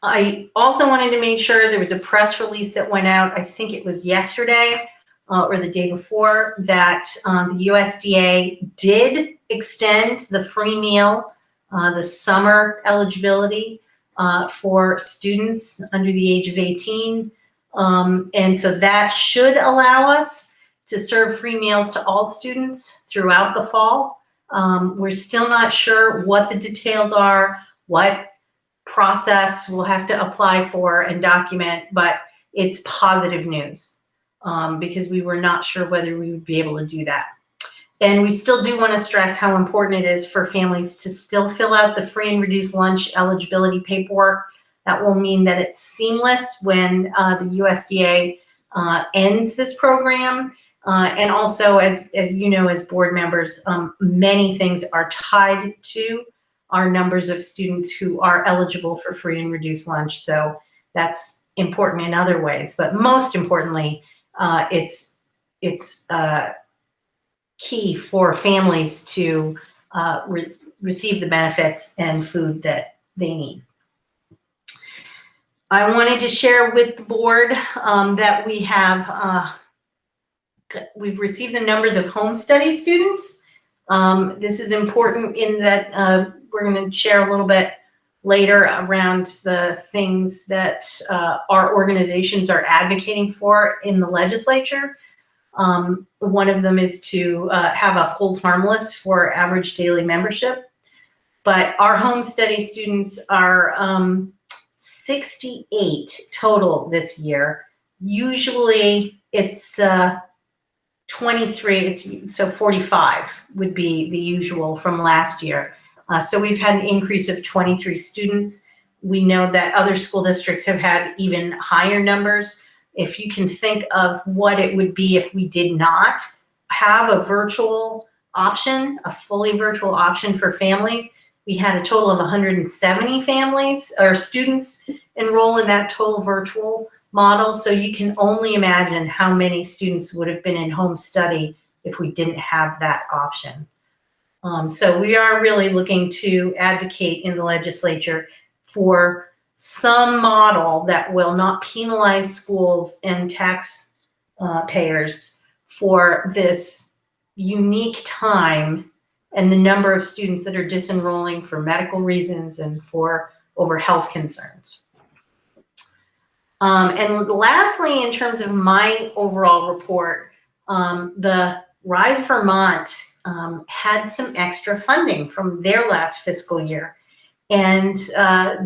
I also wanted to make sure there was a press release that went out, I think it was yesterday or the day before, that the USDA did extend the free meal, the summer eligibility for students under the age of 18. And so that should allow us to serve free meals to all students throughout the fall. We're still not sure what the details are, what process we'll have to apply for and document, but it's positive news because we were not sure whether we would be able to do that. And we still do want to stress how important it is for families to still fill out the free and reduced lunch eligibility paperwork. That will mean that it's seamless when the USDA ends this program. And also, as you know, as board members, many things are tied to our numbers of students who are eligible for free and reduced lunch. So that's important in other ways, but most importantly, it's key for families to receive the benefits and food that they need. I wanted to share with the board that we have we've received the numbers of home study students. This is important in that we're going to share a little bit later around the things that our organizations are advocating for in the legislature. One of them is to have a hold harmless for average daily membership. But our home study students are 68 total this year. Usually it's 23, so 45 would be the usual from last year. So we've had an increase of 23 students. We know that other school districts have had even higher numbers. If you can think of what it would be if we did not have a virtual option, a fully virtual option for families, we had a total of 170 families or students enroll in that total virtual model. So you can only imagine how many students would have been in home study if we didn't have that option. So we are really looking to advocate in the legislature for some model that will not penalize schools and tax payers for this unique time and the number of students that are disenrolling for medical reasons and for over health concerns. And lastly, in terms of my overall report, the Rise Vermont had some extra funding from their last fiscal year. And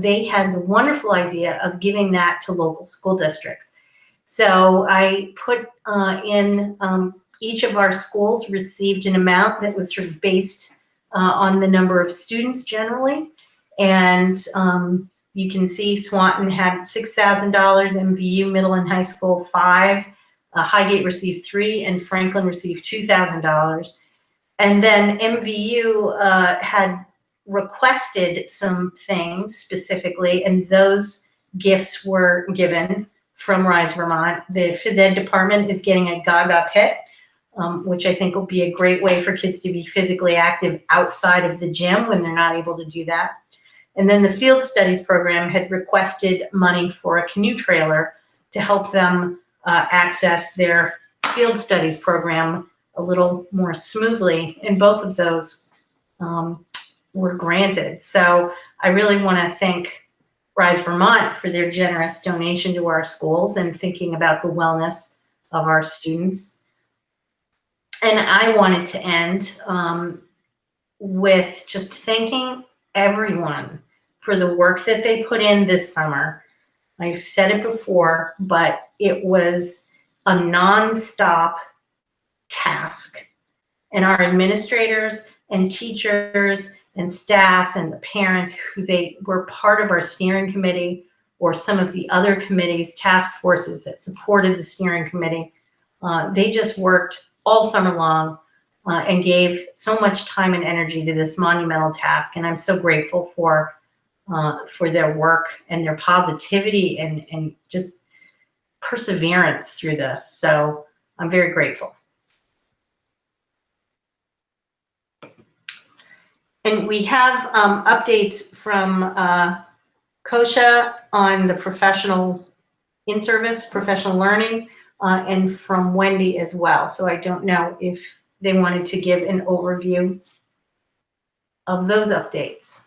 they had the wonderful idea of giving that to local school districts. So I put in each of our schools received an amount that was sort of based on the number of students generally. And you can see Swanton had $6,000, MVU Middle and High School $5,000, Highgate received $3,000, and Franklin received $2,000. And then MVU had requested some things specifically, and those gifts were given from Rise Vermont. The phys ed department is getting a Gaga pit, which I think will be a great way for kids to be physically active outside of the gym when they're not able to do that. And then the field studies program had requested money for a canoe trailer to help them access their field studies program a little more smoothly, and both of those were granted. So I really want to thank Rise Vermont for their generous donation to our schools and thinking about the wellness of our students. And I wanted to end with just thanking everyone for the work that they put in this summer. I've said it before, but it was a nonstop task. And our administrators and teachers and staffs and the parents who they were part of our steering committee or some of the other committees, task forces that supported the steering committee, they just worked all summer long and gave so much time and energy to this monumental task. And I'm so grateful for their work and their positivity and just perseverance through this. So I'm very grateful. And we have updates from Kosha on the professional in-service, professional learning, and from Wendy as well. So I don't know if they wanted to give an overview of those updates.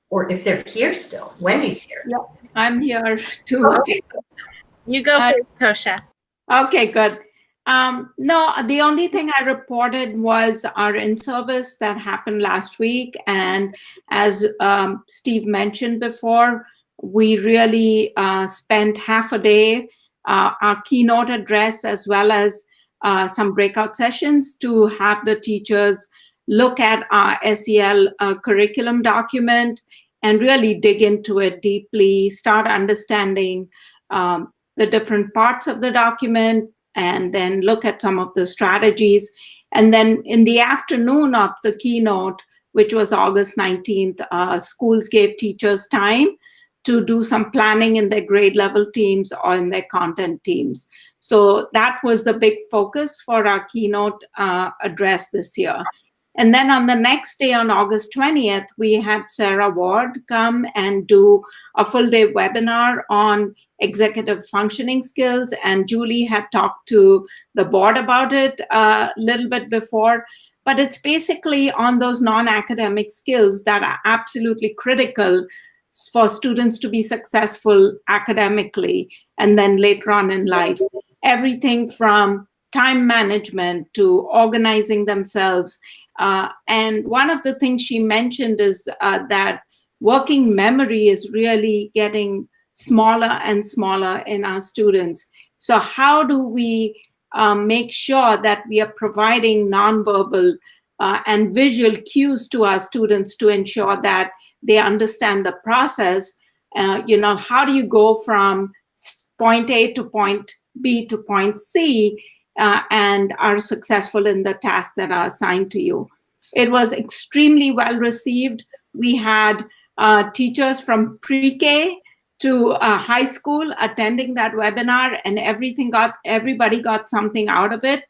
Or if they're here still. Wendy's here. Yeah, I'm here too. Okay. You go first, Kosha. Okay, good. No, the only thing I reported was our in-service that happened last week. And as Steve mentioned before, we really spent half a day, our keynote address, as well as some breakout sessions to have the teachers look at our SEL curriculum document and really dig into it deeply, start understanding the different parts of the document, and then look at some of the strategies. And then in the afternoon of the keynote, which was August 19th, schools gave teachers time to do some planning in their grade level teams or in their content teams. So that was the big focus for our keynote address this year. And then on the next day, on August 20th, we had Sarah Ward come and do a full day webinar on executive functioning skills. And Julie had talked to the board about it a little bit before. But it's basically on those non-academic skills that are absolutely critical for students to be successful academically and then later on in life. Everything from time management to organizing themselves. And one of the things she mentioned is that working memory is really getting smaller and smaller in our students. So how do we make sure that we are providing nonverbal and visual cues to our students to ensure that they understand the process? How do you go from point A to point B to point C and are successful in the tasks that are assigned to you? It was extremely well received. We had teachers from pre-K to high school attending that webinar, and everybody got something out of it.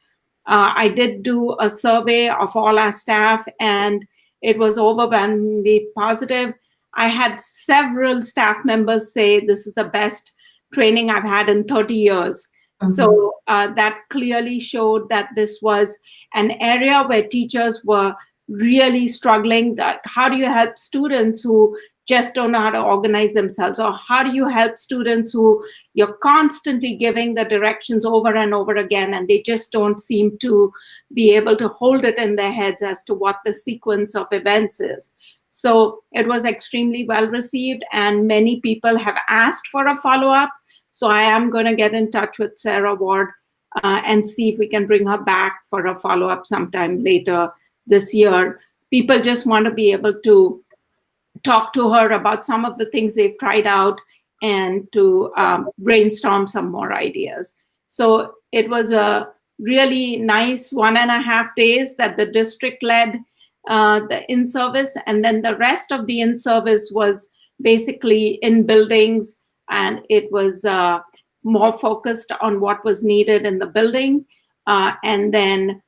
I did do a survey of all our staff, and it was overwhelmingly positive. I had several staff members say this is the best training I've had in 30 years. Mm-hmm. So that clearly showed that this was an area where teachers were really struggling. How do you help students who just don't know how to organize themselves? Or how do you help students who you're constantly giving the directions over and over again, and they just don't seem to be able to hold it in their heads as to what the sequence of events is? So it was extremely well received, and many people have asked for a follow-up. So I am going to get in touch with Sarah Ward and see if we can bring her back for a follow-up sometime later this year. People just want to be able to talk to her about some of the things they've tried out and to brainstorm some more ideas. So it was a really nice 1.5 days that the district led the in-service, and then the rest of the in-service was basically in buildings, and it was more focused on what was needed in the building. And then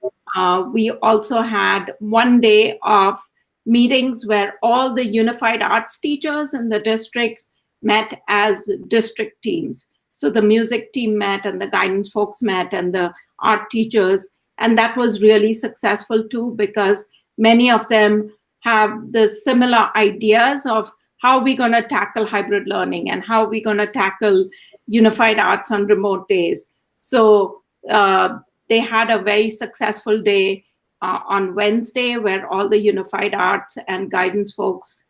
we also had 1 day of meetings where all the unified arts teachers in the district met as district teams. So the music team met, and the guidance folks met, and the art teachers. And that was really successful too, because many of them have the similar ideas of how we're going to tackle hybrid learning and how we're going to tackle unified arts on remote days. So they had a very successful day on Wednesday, where all the Unified Arts and guidance folks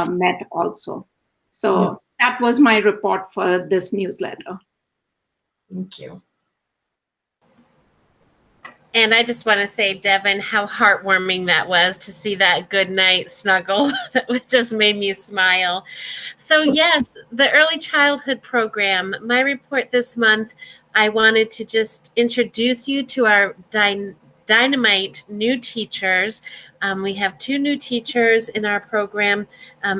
met also. So that was my report for this newsletter. Thank you. And I just want to say, Devin, how heartwarming that was to see that good night snuggle. That just made me smile. So yes, the early childhood program, my report this month, I wanted to just introduce you to our dynamite new teachers. We have 2 new teachers in our program.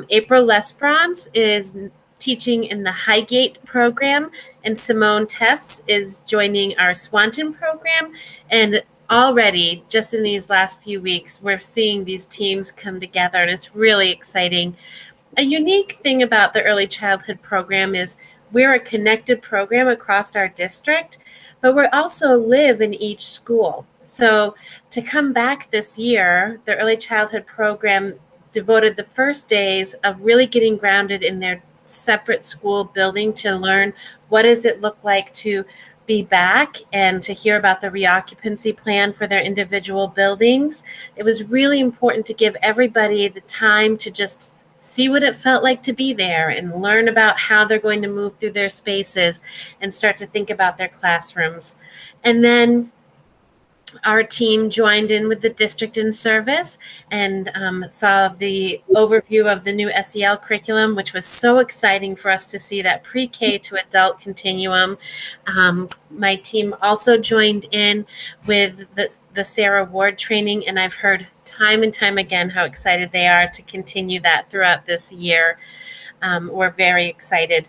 April Lesperance is teaching in the Highgate program, and Simone Tefts is joining our Swanton program. And already, just in these last few weeks, we're seeing these teams come together, and it's really exciting. A unique thing about the early childhood program is we're a connected program across our district, but we also live in each school. So to come back this year, the early childhood program devoted the first days of really getting grounded in their separate school building to learn what does it look like to be back and to hear about the reoccupancy plan for their individual buildings. It was really important to give everybody the time to just see what it felt like to be there and learn about how they're going to move through their spaces and start to think about their classrooms. And then our team joined in with the district in service and saw the overview of the new SEL curriculum, which was so exciting for us to see that pre-K to adult continuum. My team also joined in with the Sarah Ward training, and I've heard time and time again how excited they are to continue that throughout this year. We're very excited.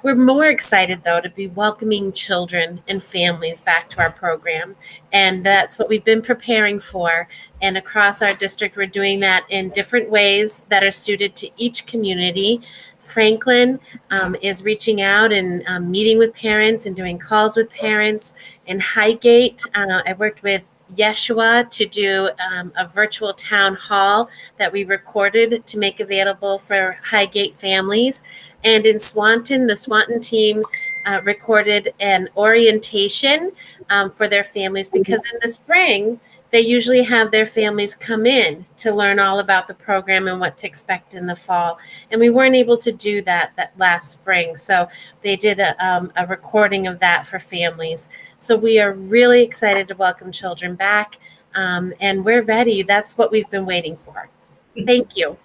We're more excited, though, to be welcoming children and families back to our program. And that's what we've been preparing for. And across our district, we're doing that in different ways that are suited to each community. Franklin is reaching out and meeting with parents and doing calls with parents. In Highgate, I worked with Yeshua to do a virtual town hall that we recorded to make available for Highgate families. And in Swanton, the Swanton team recorded an orientation for their families, because in the spring, they usually have their families come in to learn all about the program and what to expect in the fall. And we weren't able to do that last spring. So they did a recording of that for families. So we are really excited to welcome children back, and we're ready. That's what we've been waiting for. Thank you.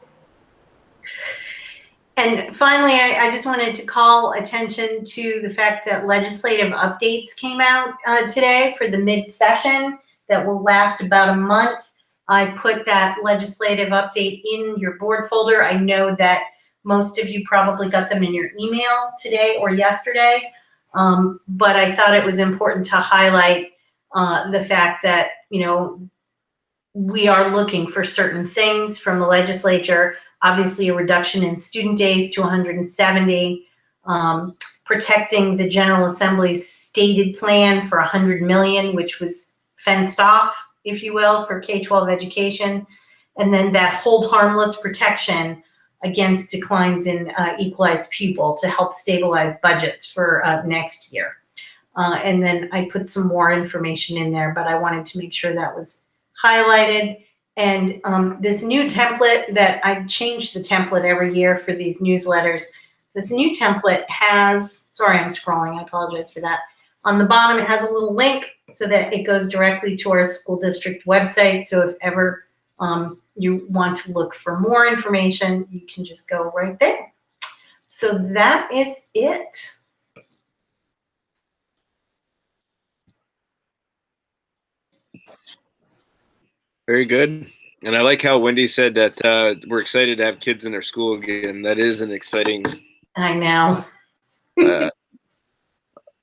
And finally, I just wanted to call attention to the fact that legislative updates came out today for the mid-session that will last about a month. I put that legislative update in your board folder. I know that most of you probably got them in your email today or yesterday, but I thought it was important to highlight the fact that, you know, we are looking for certain things from the legislature. Obviously, a reduction in student days to 170, protecting the General Assembly's stated plan for $100 million, which was fenced off, if you will, for K-12 education, and then that hold harmless protection against declines in equalized pupil to help stabilize budgets for next year. And then I put some more information in there, but I wanted to make sure that was highlighted. And this new template that I change the template every year for these newsletters. This new template has, sorry, I'm scrolling, I apologize for that. On the bottom, it has a little link so that it goes directly to our school district website. So if ever you want to look for more information, you can just go right there. So that is it. Very good. And I like how Wendy said that we're excited to have kids in their school again. That is an exciting. I know.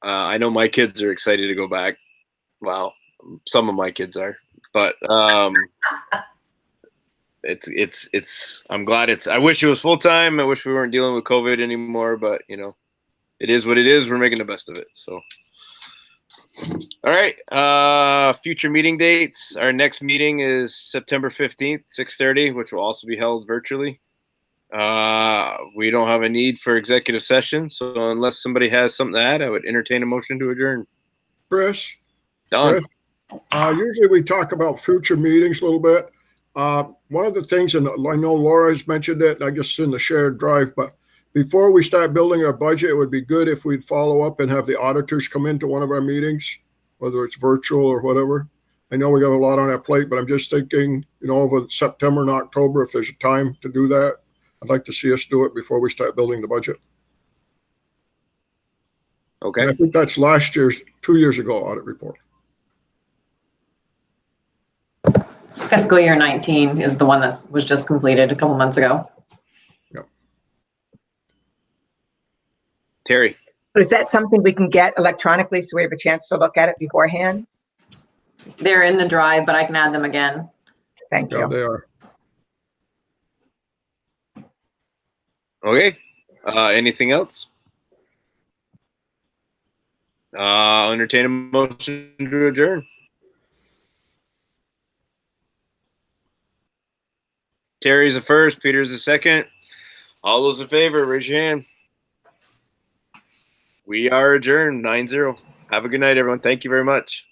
I know my kids are excited to go back. Well, some of my kids are, but it's. I'm glad it's. I wish it was full time. I wish we weren't dealing with COVID anymore. But you know, it is what it is. We're making the best of it. So. All right. Future meeting dates. Our next meeting is September 15th, 6:30, which will also be held virtually. We don't have a need for executive session, so unless somebody has something to add, I would entertain a motion to adjourn. Chris? Don? Chris, Usually we talk about future meetings a little bit. One of the things, and I know Laura's mentioned it, I guess in the shared drive, but before we start building our budget, it would be good if we'd follow up and have the auditors come into one of our meetings, whether it's virtual or whatever. I know we got a lot on our plate, but I'm just thinking, over September and October, if there's a time to do that, I'd like to see us do it before we start building the budget. Okay. And I think that's last year's, 2 years ago, audit report. Fiscal year 19 is the one that was just completed a couple months ago. Yep. Terry. But is that something we can get electronically so we have a chance to look at it beforehand? They're in the drive, but I can add them again. Thank you. Yeah, they are. Okay. Anything else? I'll entertain a motion to adjourn. Terry's the first, Peter's the second. All those in favor, raise your hand. We are adjourned 9-0. Have a good night, everyone. Thank you very much.